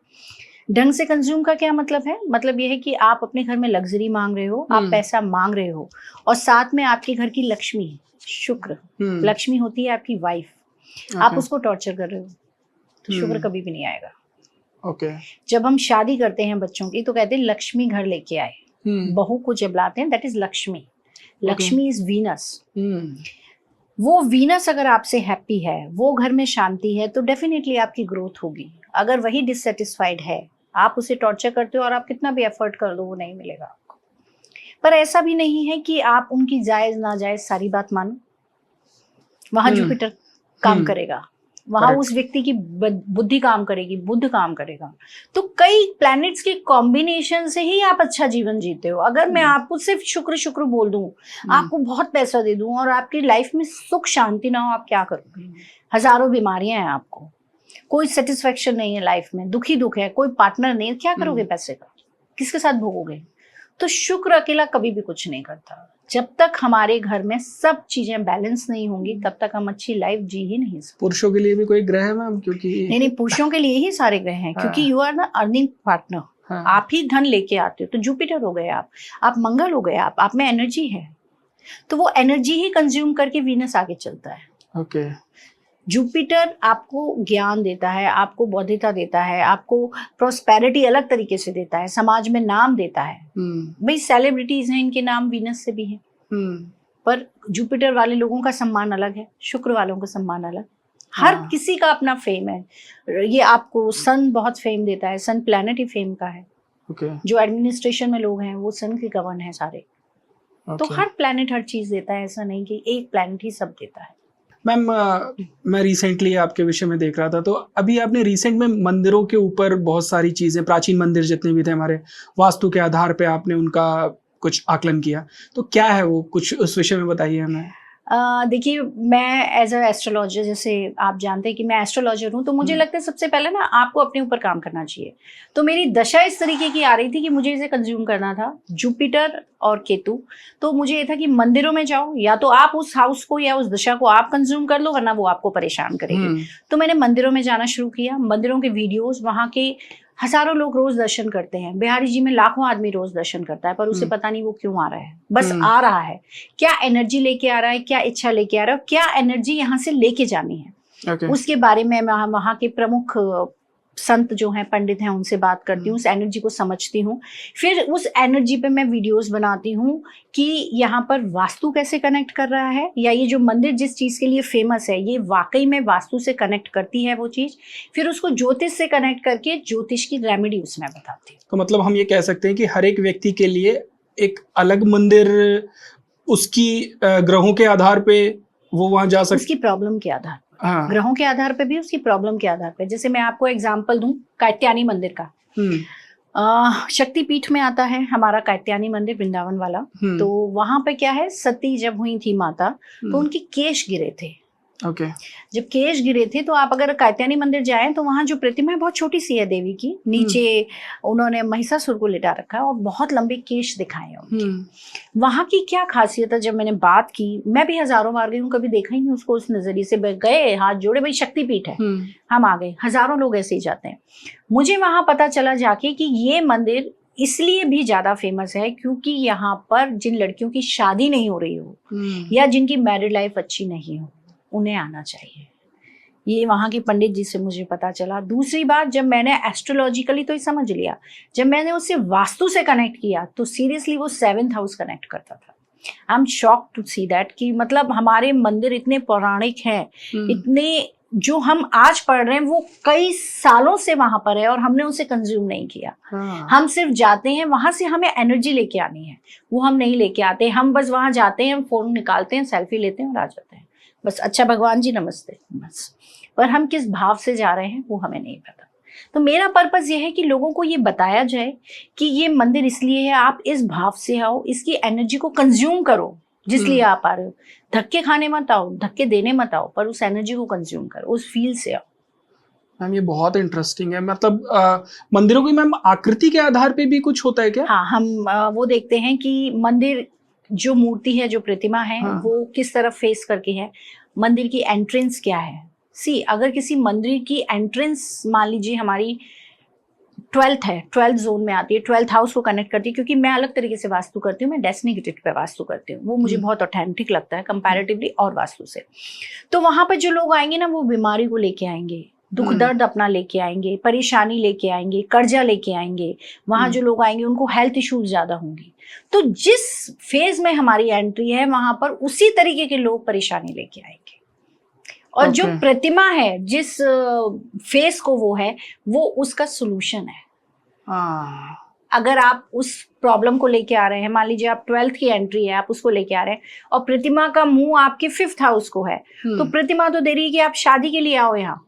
ढंग से कंज्यूम का क्या मतलब है? मतलब ये है कि आप अपने घर में लग्जरी मांग रहे हो, आप पैसा मांग रहे हो, और साथ में आपके घर की लक्ष्मी, शुक्र, लक्ष्मी होती है आपकी वाइफ, आप उसको टॉर्चर कर रहे हो, तो शुक्र कभी भी नहीं आएगा। ओके। जब हम शादी करते हैं बच्चों की तो कहते हैं लक्ष्मी घर लेके आए, बहू को जब लाते हैं that is Lakshmi. Lakshmi is Venus. वो वीनस अगर आपसे हैप्पी है, वो घर में शांति है, तो डेफिनेटली आपकी ग्रोथ होगी। अगर वही डिससेटिस्फाइड है, आप उसे टॉर्चर करते हो और आप कितना भी एफर्ट कर दो वो नहीं मिलेगा आपको। पर ऐसा भी नहीं है कि आप उनकी जायज नाजायज सारी बात मानो। वहां जुपिटर काम करेगा, वहां उस व्यक्ति की बुद्धि काम करेगी, बुध काम करेगा। तो कई प्लैनेट्स के कॉम्बिनेशन से ही आप अच्छा जीवन जीते हो। अगर मैं आपको सिर्फ शुक्र शुक्र बोल दूं, आपको बहुत पैसा दे दूं और आपकी लाइफ में सुख शांति ना हो, आप क्या करोगे? हजारों बीमारियां हैं आपको, कोई सेटिस्फेक्शन नहीं है लाइफ में, दुखी दुख है, कोई पार्टनर नहीं, क्या करोगे पैसे का? किसके साथ भोगोगे? तो शुक्र अकेला कभी भी कुछ नहीं करता। जब तक हमारे घर में सब चीजें बैलेंस नहीं होंगी तब तक हम अच्छी लाइफ जी ही नहीं सकते। पुरुषों के लिए भी कोई ग्रह है मैम? क्योंकि नहीं, पुरुषों के लिए ही सारे ग्रह हैं। क्योंकि you are the earning partner. आप ही धन लेके आते हो, तो जुपिटर हो गए आप मंगल हो गए आप में एनर्जी है, तो वो एनर्जी ही कंज्यूम करके वीनस आगे चलता है। ओके। जुपिटर आपको ज्ञान देता है, आपको बौद्धिकता देता है, आपको प्रोस्पेरिटी अलग तरीके से देता है, समाज में नाम देता है। भाई सेलिब्रिटीज हैं, इनके नाम वीनस से भी है। पर जुपिटर वाले लोगों का सम्मान अलग है, शुक्र वालों का सम्मान अलग। हर किसी का अपना फेम है। ये आपको सन बहुत फेम देता है, सन प्लैनेट ही फेम का है। जो एडमिनिस्ट्रेशन में लोग हैं वो सन के गवर्न है सारे। तो हर प्लैनेट हर चीज देता है, ऐसा नहीं कि एक प्लैनेट ही सब देता है। मैम मैं रिसेंटली आपके विषय में देख रहा था, तो अभी आपने रिसेंट में मंदिरों के ऊपर बहुत सारी चीज़ें, प्राचीन मंदिर जितने भी थे हमारे, वास्तु के आधार पे आपने उनका कुछ आकलन किया, तो क्या है वो, कुछ उस विषय में बताइए हमें। देखिए, मैं एज अ एस्ट्रोलॉजर, जैसे आप जानते हैं कि मैं एस्ट्रोलॉजर हूँ, तो मुझे लगता है सबसे पहले ना आपको अपने ऊपर काम करना चाहिए। तो मेरी दशा इस तरीके की आ रही थी कि मुझे इसे कंज्यूम करना था, जुपिटर और केतु। तो मुझे ये था कि मंदिरों में जाओ, या तो आप उस हाउस को या उस दशा को आप कंज्यूम कर लो, वरना वो आपको परेशान करेगी। तो मैंने मंदिरों में जाना शुरू किया। मंदिरों के वीडियोज, वहाँ के हजारों लोग रोज दर्शन करते हैं। बिहारी जी में लाखों आदमी रोज दर्शन करता है, पर उसे पता नहीं वो क्यों आ रहा है, बस आ रहा है। क्या एनर्जी लेके आ रहा है, क्या इच्छा लेके आ रहा है, क्या एनर्जी यहाँ से लेके जानी है, उसके बारे में मैं वहाँ के प्रमुख संत जो हैं, पंडित हैं, उनसे बात करती हूँ, उस एनर्जी को समझती हूँ। फिर उस एनर्जी पे मैं वीडियोस बनाती हूँ कि यहाँ पर वास्तु कैसे कनेक्ट कर रहा है, या ये जो मंदिर जिस चीज़ के लिए फेमस है ये वाकई में वास्तु से कनेक्ट करती है वो चीज़। फिर उसको ज्योतिष से कनेक्ट करके ज्योतिष की रेमेडी उसमें बताती हूँ। तो मतलब हम ये कह सकते हैं कि हर एक व्यक्ति के लिए एक अलग मंदिर, उसकी ग्रहों के आधार पे वो वहाँ जा सकते, उसकी प्रॉब्लम के आधार, ग्रहों के आधार पे भी, उसकी प्रॉब्लम के आधार पे। जैसे मैं आपको एग्जांपल दूं कात्यायनी मंदिर का। शक्तिपीठ में आता है हमारा कात्यायनी मंदिर, वृंदावन वाला। तो वहां पे क्या है, सती जब हुई थी माता, तो उनके केश गिरे थे। जब केश गिरे थे, तो आप अगर कात्यायनी मंदिर जाएं तो वहां जो प्रतिमा है बहुत छोटी सी है देवी की, नीचे उन्होंने महिषासुर को लिटा रखा है और बहुत लंबे केश दिखाए हैं उनके। वहां की क्या खासियत है, जब मैंने बात की, मैं भी हजारों बार गई हूँ, कभी देखा ही नहीं उसको उस नजरिए से। गए, हाथ जोड़े, भाई शक्तिपीठ है, हम आ गए। हजारों लोग ऐसे ही जाते हैं। मुझे वहां पता चला जाके कि ये मंदिर इसलिए भी ज्यादा फेमस है क्योंकि यहाँ पर जिन लड़कियों की शादी नहीं हो रही हो या जिनकी मैरिड लाइफ अच्छी नहीं हो, उन्हें आना चाहिए। ये वहाँ के पंडित जी से मुझे पता चला। दूसरी बात, जब मैंने एस्ट्रोलॉजिकली तो ही समझ लिया, जब मैंने उससे वास्तु से कनेक्ट किया तो सीरियसली वो 7th हाउस कनेक्ट करता था। I am shocked to see that कि मतलब हमारे मंदिर इतने पौराणिक हैं, इतने जो हम आज पढ़ रहे हैं वो कई सालों से वहां पर है और हमने उसे कंज्यूम नहीं किया। हम सिर्फ जाते हैं, वहां से हमें एनर्जी लेके आनी है, वो हम नहीं लेके आते। हम बस वहां जाते हैं, फोन निकालते हैं, सेल्फी लेते हैं और आ जाते हैं, बस अच्छा भगवान जी नमस्ते, बस। पर हम किस भाव से जा रहे हैं वो हमें नहीं पता। तो मेरा पर्पस ये है कि लोगों को ये बताया जाए कि ये मंदिर इसलिए है, आप इस भाव से आओ, इसकी एनर्जी को कंज्यूम करो जिसलिए आप आ रहे हो। धक्के खाने मत आओ, धक्के देने मत आओ, पर उस एनर्जी को कंज्यूम करो, उस फील से आओ। मैम ये बहुत इंटरेस्टिंग है। मतलब मंदिरों की मैम आकृति के आधार पे भी कुछ होता है क्या? हाँ, हम वो देखते हैं कि मंदिर जो मूर्ति है, जो प्रतिमा है, वो किस तरफ फेस करके है, मंदिर की एंट्रेंस क्या है। सी, अगर किसी मंदिर की एंट्रेंस मान लीजिए हमारी 12th है, 12th जोन में आती है, 12th हाउस को कनेक्ट करती है, क्योंकि मैं अलग तरीके से वास्तु करती हूँ, मैं डेस्टिनी गिफ्टेड पे वास्तु करती हूँ, वो मुझे बहुत ऑथेंटिक लगता है कंपैरेटिवली और वास्तु से। तो वहां पर जो लोग आएंगे ना, वो बीमारी को लेके आएंगे, दुख दर्द अपना लेके आएंगे, परेशानी लेके आएंगे, कर्जा लेके आएंगे। वहां जो लोग आएंगे उनको हेल्थ इश्यूज ज्यादा होंगी। तो जिस फेज में हमारी एंट्री है वहां पर उसी तरीके के लोग परेशानी लेके आएंगे। और जो प्रतिमा है, जिस फेस को वो है, वो उसका सोल्यूशन है। अगर आप उस प्रॉब्लम को लेके आ रहे हैं, मान लीजिए आप 12th की एंट्री है, आप उसको लेके आ रहे हैं, और प्रतिमा का मुंह आपके 5th हाउस को है, तो प्रतिमा तो दे रही है कि आप शादी के लिए आओ यहाँ,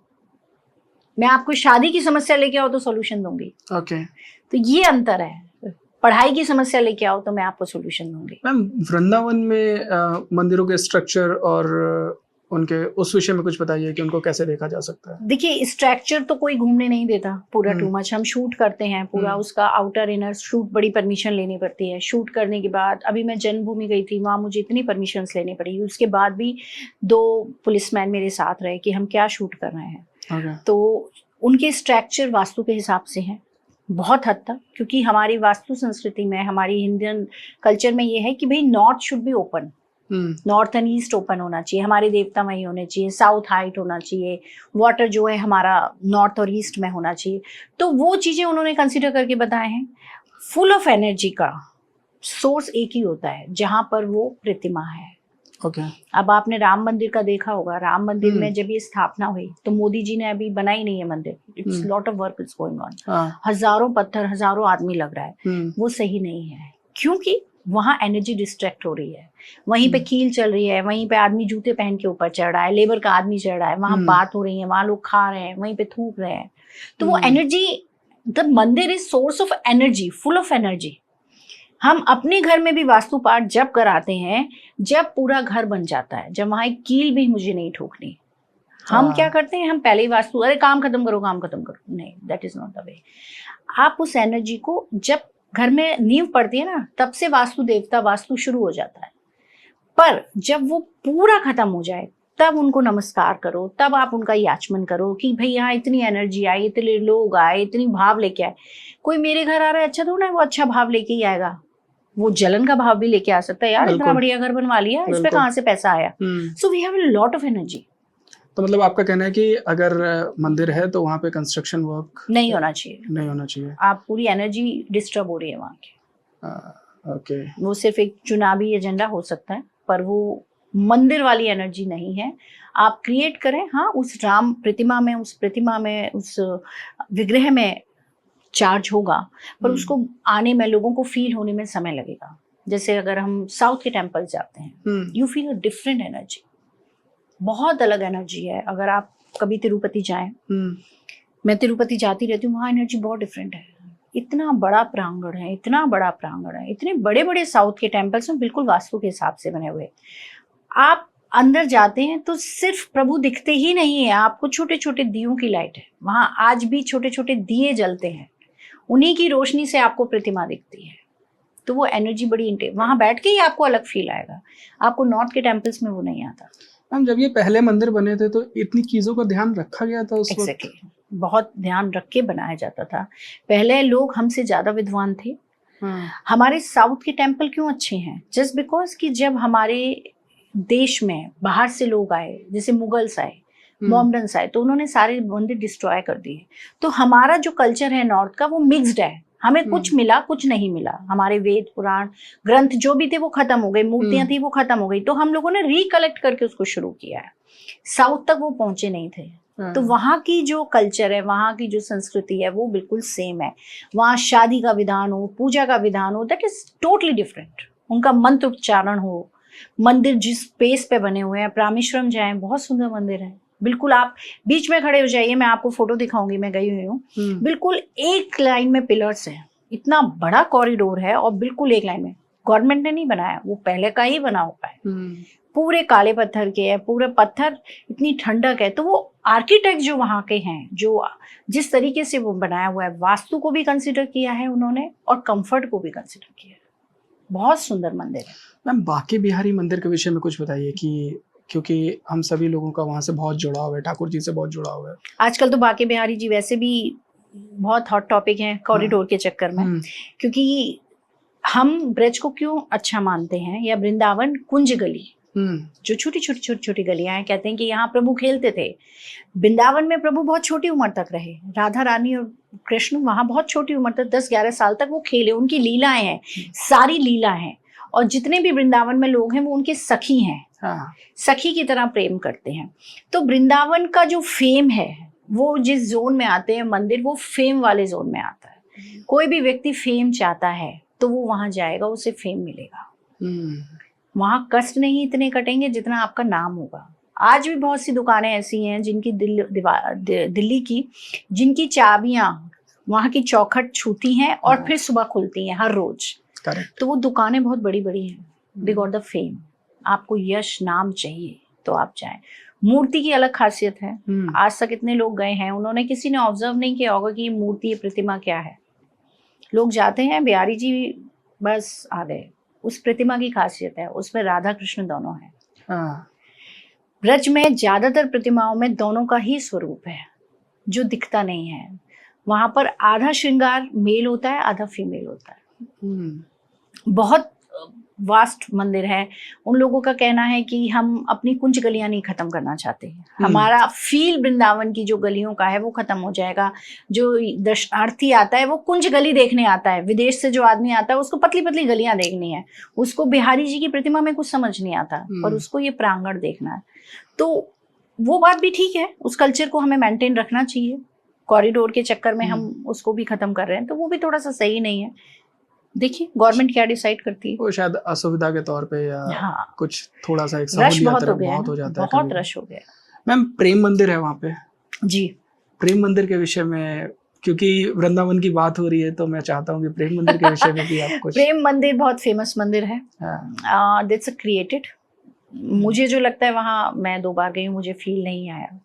मैं आपको शादी की समस्या लेके आओ तो सोल्यूशन दूंगी। तो ये अंतर है। पढ़ाई की समस्या लेके आओ तो मैं आपको सोल्यूशन दूंगी। मैम, वृंदावन में मंदिरों के स्ट्रक्चर और उनके उस विषय में कुछ बताइए कि उनको कैसे देखा जा सकता है। देखिए, स्ट्रक्चर तो कोई घूमने नहीं देता पूरा टू मच। हम शूट करते हैं पूरा उसका आउटर इनर शूट, बड़ी परमिशन लेनी पड़ती है। शूट करने के बाद, अभी मैं जन्मभूमि गई थी, वहां मुझे इतनी परमिशन लेनी पड़ी, उसके बाद भी 2 पुलिसमैन मेरे साथ रहे कि हम क्या शूट कर रहे हैं। तो उनके स्ट्रक्चर वास्तु के हिसाब से हैं बहुत हद तक, क्योंकि हमारी वास्तु संस्कृति में, हमारी इंडियन कल्चर में ये है कि भाई north should be open, north and east open होना चाहिए, हमारे देवता वही होने चाहिए, साउथ हाइट होना चाहिए, वाटर जो है हमारा नॉर्थ और ईस्ट में होना चाहिए। तो वो चीजें उन्होंने कंसिडर करके बताए हैं। फुल ऑफ एनर्जी का सोर्स एक ही होता है जहां पर वो प्रतिमा है। अब आपने राम मंदिर का देखा होगा, राम मंदिर में जब ये स्थापना हुई तो मोदी जी ने अभी बनाई नहीं है मंदिर, it's lot of work is going on, हजारों पत्थर, हजारों आदमी लग रहा है, वो सही नहीं है, क्योंकि वहां एनर्जी डिस्ट्रैक्ट हो रही है, वहीं पे कील चल रही है, वहीं पे आदमी जूते पहन के ऊपर चढ़ रहा है, लेबर का आदमी चढ़ रहा है, वहां बात हो रही है, वहां लोग खा रहे हैं, वहीं पे थूक रहे हैं। तो वो एनर्जी, द मंदिर is source of energy, full of energy. हम अपने घर में भी वास्तु पाठ जब कराते हैं, जब पूरा घर बन जाता है, जब वहां एक कील भी मुझे नहीं ठोकनी, हम क्या करते हैं, हम पहले ही वास्तु, अरे काम खत्म करो, काम खत्म करो, नहीं, that is not the way. आप उस एनर्जी को, जब घर में नींव पड़ती है ना, तब से वास्तु देवता वास्तु शुरू हो जाता है, पर जब वो पूरा खत्म हो जाए तब उनको नमस्कार करो, तब आप उनका याचमन करो कि भाई यहाँ इतनी एनर्जी आई, इतने लोग आए, इतनी भाव लेके आए। कोई मेरे घर आ रहा है, अच्छा थोड़ा है वो अच्छा भाव लेके ही आएगा, वो जलन का भाव भी लेके आ सकता है, यार इतना बढ़िया घर बनवा लिया, इस पे कहाँ से पैसा आया। So we have a lot of energy. तो मतलब आपका कहना है कि अगर मंदिर है तो वहाँ पे कंस्ट्रक्शन वर्क नहीं होना चाहिए, नहीं होना चाहिए। आप पूरी एनर्जी डिस्टर्ब हो रही है वहाँ की। ओके, वो सिर्फ एक चुनावी एजेंडा हो सकता है, पर वो मंदिर वाली एनर्जी नहीं है। आप क्रिएट करें, हाँ, उस राम प्रतिमा में, उस प्रतिमा में, उस विग्रह में चार्ज होगा, पर उसको आने में, लोगों को फील होने में समय लगेगा। जैसे अगर हम साउथ के टेम्पल जाते हैं, you feel a different energy, बहुत अलग एनर्जी है। अगर आप कभी तिरुपति जाएं, मैं तिरुपति जाती रहती हूँ, वहाँ एनर्जी बहुत डिफरेंट है। इतना बड़ा प्रांगण है, इतना बड़ा प्रांगण है, इतने बड़े बड़े साउथ के टेम्पल्स में बिल्कुल वास्तु के हिसाब से बने हुए। आप अंदर जाते हैं तो सिर्फ प्रभु दिखते ही नहीं है, आपको छोटे छोटे दियों की लाइट है, वहां आज भी छोटे छोटे दिए जलते हैं, उन्हीं की रोशनी से आपको प्रतिमा दिखती है। तो वो एनर्जी बड़ी वहां बैठ के ही आपको अलग फील आएगा, आपको नॉर्थ के टेम्पल्स में वो नहीं आता। मैम, जब ये पहले मंदिर बने थे तो इतनी चीजों का ध्यान रखा गया था उस वक्त? बहुत ध्यान रख के बनाया जाता था। पहले लोग हमसे ज्यादा विद्वान थे। हमारे साउथ के टेम्पल क्यों अच्छे हैं? जस्ट बिकॉज कि जब हमारे देश में बाहर से लोग आए, जैसे मुगल्स आए, मोहम्मडन्स आए, तो उन्होंने सारे मंदिर डिस्ट्रॉय कर दिए। तो हमारा जो कल्चर है नॉर्थ का, वो मिक्स्ड है, हमें कुछ मिला, कुछ नहीं मिला। हमारे वेद पुराण ग्रंथ जो भी थे वो खत्म हो गए, मूर्तियां थी वो खत्म हो गई, तो हम लोगों ने रिकलेक्ट करके उसको शुरू किया है। साउथ तक वो पहुंचे नहीं थे। तो वहां की जो कल्चर है, वहां की जो संस्कृति है, वो बिल्कुल सेम है। वहां शादी का विधान हो, पूजा का विधान हो, दैट इज टोटली डिफरेंट। उनका मंत्र उच्चारण हो, मंदिर जिस स्पेस पे बने हुए हैं, रामेश्वरम जाए, बहुत सुंदर मंदिर है। बिल्कुल आप बीच में खड़े हो जाइए, मैं आपको फोटो दिखाऊंगी, मैं गई हुई हूँ। बिल्कुल एक लाइन में पिलर्स है, इतना बड़ा कॉरिडोर है, और बिल्कुल एक लाइन में। गवर्नमेंट ने नहीं बनाया, वो पहले का ही बना हुआ है। पूरे काले पत्थर के है, पूरे पत्थर, इतनी ठंडक है। तो वो आर्किटेक्ट जो वहाँ के हैं, जो जिस तरीके से वो बनाया हुआ है, वास्तु को भी कंसिडर किया है उन्होंने और कंफर्ट को भी कंसिडर किया है। बहुत सुंदर मंदिर है। मैम, बांके बिहारी मंदिर के विषय में कुछ बताइए, कि क्योंकि हम सभी लोगों का वहाँ से बहुत जुड़ाव है, ठाकुर जी से बहुत जुड़ाव है। आजकल तो बांके बिहारी जी वैसे भी बहुत हॉट टॉपिक है कॉरिडोर के चक्कर में, क्योंकि हम ब्रज को क्यों अच्छा मानते हैं, या वृंदावन कुंज गली, जो छोटी छोटी गलियां हैं, कहते हैं कि यहाँ प्रभु खेलते थे। वृंदावन में प्रभु बहुत छोटी उम्र तक रहे, राधा रानी और कृष्ण वहां बहुत छोटी उम्र तक 10-11 साल तक वो खेले, उनकी लीलाएं हैं, सारी लीला है। और जितने भी वृंदावन में लोग हैं वो उनके सखी हैं, सखी की तरह प्रेम करते हैं। तो वृंदावन का जो फेम है, वो जिस जोन में आते हैं मंदिर, वो फेम वाले जोन में आता है। कोई भी व्यक्ति फेम चाहता है तो वो वहां जाएगा, उसे फेम मिलेगा। वहां कष्ट नहीं इतने कटेंगे जितना आपका नाम होगा। आज भी बहुत सी दुकानें ऐसी हैं जिनकी दिल्ली की, जिनकी चाबियां वहां की चौखट छूती हैं और फिर सुबह खुलती हैं हर रोज। तो वो दुकानें बहुत बड़ी बड़ी हैं, दे गॉट द फेम। आपको यश नाम चाहिए तो आप जाएं। मूर्ति की अलग खासियत है। आज तक इतने लोग गए हैं, उन्होंने किसी ने ऑब्जर्व नहीं किया होगा कि ये मूर्ति, ये प्रतिमा क्या है। लोग जाते हैं, बिहारी जी बस आ गए। उस प्रतिमा की खासियत है, उसमें राधा कृष्ण दोनों हैं। ब्रज में ज्यादातर प्रतिमाओं में दोनों का ही स्वरूप है, जो दिखता नहीं है। वहां पर आधा श्रृंगार मेल होता है, आधा फीमेल होता है। बहुत वास्ट मंदिर है। उन लोगों का कहना है कि हम अपनी कुंज गलियां नहीं खत्म करना चाहते। हमारा फील वृंदावन की जो गलियों का है वो खत्म हो जाएगा। जो दर्शनार्थी आता है वो कुंज गली देखने आता है, विदेश से जो आदमी आता है उसको पतली पतली गलियां देखनी है, उसको बिहारी जी की प्रतिमा में कुछ समझ नहीं आता, पर उसको ये प्रांगण देखना है। तो वो बात भी ठीक है, उस कल्चर को हमें मेंटेन रखना चाहिए। कॉरिडोर के चक्कर में हम उसको भी खत्म कर रहे हैं, तो वो भी थोड़ा सा सही नहीं है। देखिए गवर्नमेंट क्या डिसाइड करती है, वो शायद असुविधा के तौर पे या कुछ थोड़ा सा एक रश बहुत हो गया, बहुत हो जाता है, बहुत रश हो गया। मैम प्रेम मंदिर है वहाँ पे जी, प्रेम मंदिर के विषय में, क्योंकि वृंदावन की बात हो रही है तो मैं चाहता हूँ कि प्रेम मंदिर के विषय में भी आप कुछ। प्रेम मंदिर बहुत फेमस मंदिर है, दैट्स क्रिएटेड। मुझे जो लगता है वहाँ, मैं 2 बार गई हूँ, मुझे फील नहीं आया।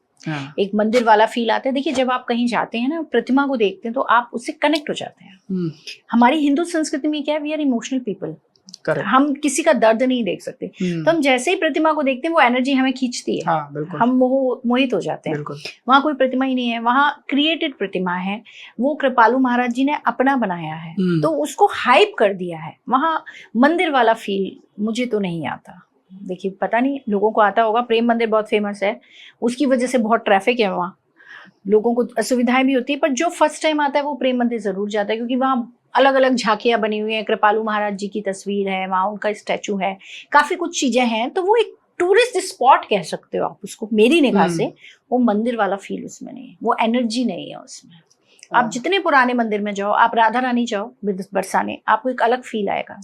एक मंदिर वाला फील आता है। देखिए जब आप कहीं जाते हैं ना, प्रतिमा को देखते हैं तो आप उससे कनेक्ट हो जाते हैं। हमारी हिंदू संस्कृति में क्या है, वी आर इमोशनल पीपल। हम किसी का दर्द नहीं देख सकते, तो हम जैसे ही प्रतिमा को देखते हैं वो एनर्जी हमें खींचती है। हम मोहित हो जाते हैं। वहां कोई प्रतिमा ही नहीं है, वहां क्रिएटेड प्रतिमा है, वो कृपालु महाराज जी ने अपना बनाया है, तो उसको हाइप कर दिया है। वहां मंदिर वाला फील मुझे तो नहीं आता। देखिए पता नहीं लोगों को आता होगा। प्रेम मंदिर बहुत फेमस है, उसकी वजह से बहुत ट्रैफिक है, वहाँ लोगों को असुविधाएं भी होती है, पर जो फर्स्ट टाइम आता है वो प्रेम मंदिर जरूर जाता है, क्योंकि वहाँ अलग अलग झांकियां बनी हुई हैं। कृपालु महाराज जी की तस्वीर है, वहाँ उनका स्टैचू है, काफी कुछ चीजें हैं। तो वो एक टूरिस्ट स्पॉट कह सकते हो आप उसको, मेरी निगाह से। वो मंदिर वाला फील उसमें नहीं है, वो एनर्जी नहीं है उसमें। आप जितने पुराने मंदिर में जाओ, आप राधा रानी जाओ बरसाने, आपको एक अलग फील आएगा।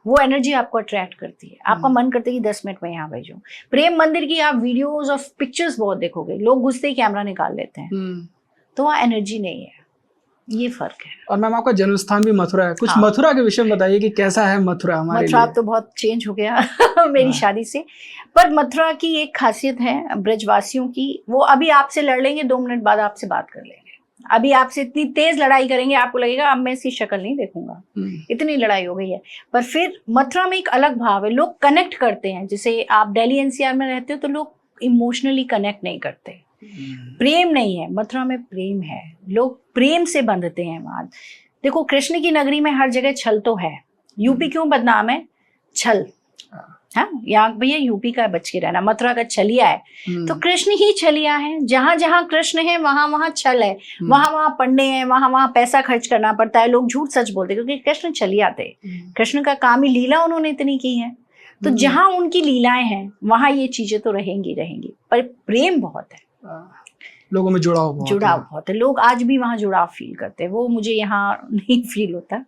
वो एनर्जी आपको अट्रैक्ट करती है, आपका मन करता है कि 10 मिनट में यहाँ बैठ जाऊं। प्रेम मंदिर की आप वीडियोस और पिक्चर्स बहुत देखोगे, लोग घुसते ही कैमरा निकाल लेते हैं, तो वहाँ एनर्जी नहीं है। ये फर्क है। और मैम आपका जन्म स्थान भी मथुरा है, कुछ मथुरा के विषय में बताइए कि कैसा है मथुरा हमारे लिए। मथुरा तो बहुत चेंज हो गया मेरी शादी से, पर मथुरा की एक खासियत है ब्रजवासियों की, वो अभी आपसे लड़ लेंगे, 2 मिनट बाद आपसे बात कर लेंगे। अभी आपसे इतनी तेज लड़ाई करेंगे, आपको लगेगा अब मैं इसकी शक्ल नहीं देखूंगा, इतनी लड़ाई हो गई है। पर फिर मथुरा में एक अलग भाव है, लोग कनेक्ट करते हैं। जैसे आप दिल्ली एनसीआर में रहते हो तो लोग इमोशनली कनेक्ट नहीं करते, प्रेम नहीं है। मथुरा में प्रेम है, लोग प्रेम से बंधते हैं वहां। देखो कृष्ण की नगरी में हर जगह छल तो है। यूपी क्यों बदनाम है? छल। हाँ, यहाँ भैया यूपी का बच के रहना, मथुरा का छलिया है, तो कृष्ण ही छलिया है। जहां जहां कृष्ण है वहां वहां छल है, वहां वहां पंडे हैं, वहां वहां पैसा खर्च करना पड़ता है। लोग झूठ सच बोलते क्योंकि कृष्ण छलिया थे। कृष्ण का काम ही लीला उन्होंने इतनी की है, तो जहां उनकी लीलाएं हैं वहां ये चीजें तो रहेंगी रहेंगी, पर प्रेम बहुत है, लोगों में जुड़ाव बहुत है। लोग आज भी वहां जुड़ाव फील करते हैं, वो मुझे यहाँ नहीं फील होता।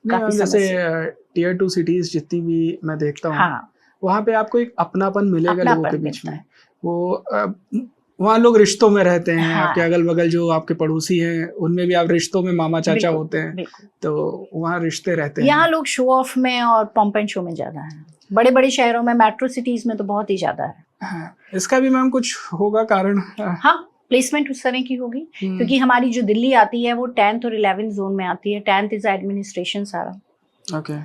जैसे टियर 2 सिटीज जितनी भी मैं देखता हूँ, वहाँ पे आपको एक अपनापन मिलेगा लोगों के बीच में। वो वहाँ लोग रिश्तों में रहते हैं। आपके अगल बगल जो आपके पड़ोसी हैं उनमें भी आप रिश्तों में मामा चाचा होते हैं, तो वहाँ रिश्ते रहते हैं। यहाँ लोग शो ऑफ में और पॉम्प एंड शो में ज्यादा है। बड़े बड़े शहरों में, मेट्रो सिटीज में तो बहुत ही ज्यादा है। इसका भी मैम कुछ होगा कारण? हाँ, प्लेसमेंट उस तरह की होगी, क्योंकि हमारी जो दिल्ली आती है वो 10th और 11th जोन में आती है। 10th इज एडमिनिस्ट्रेशन सारा,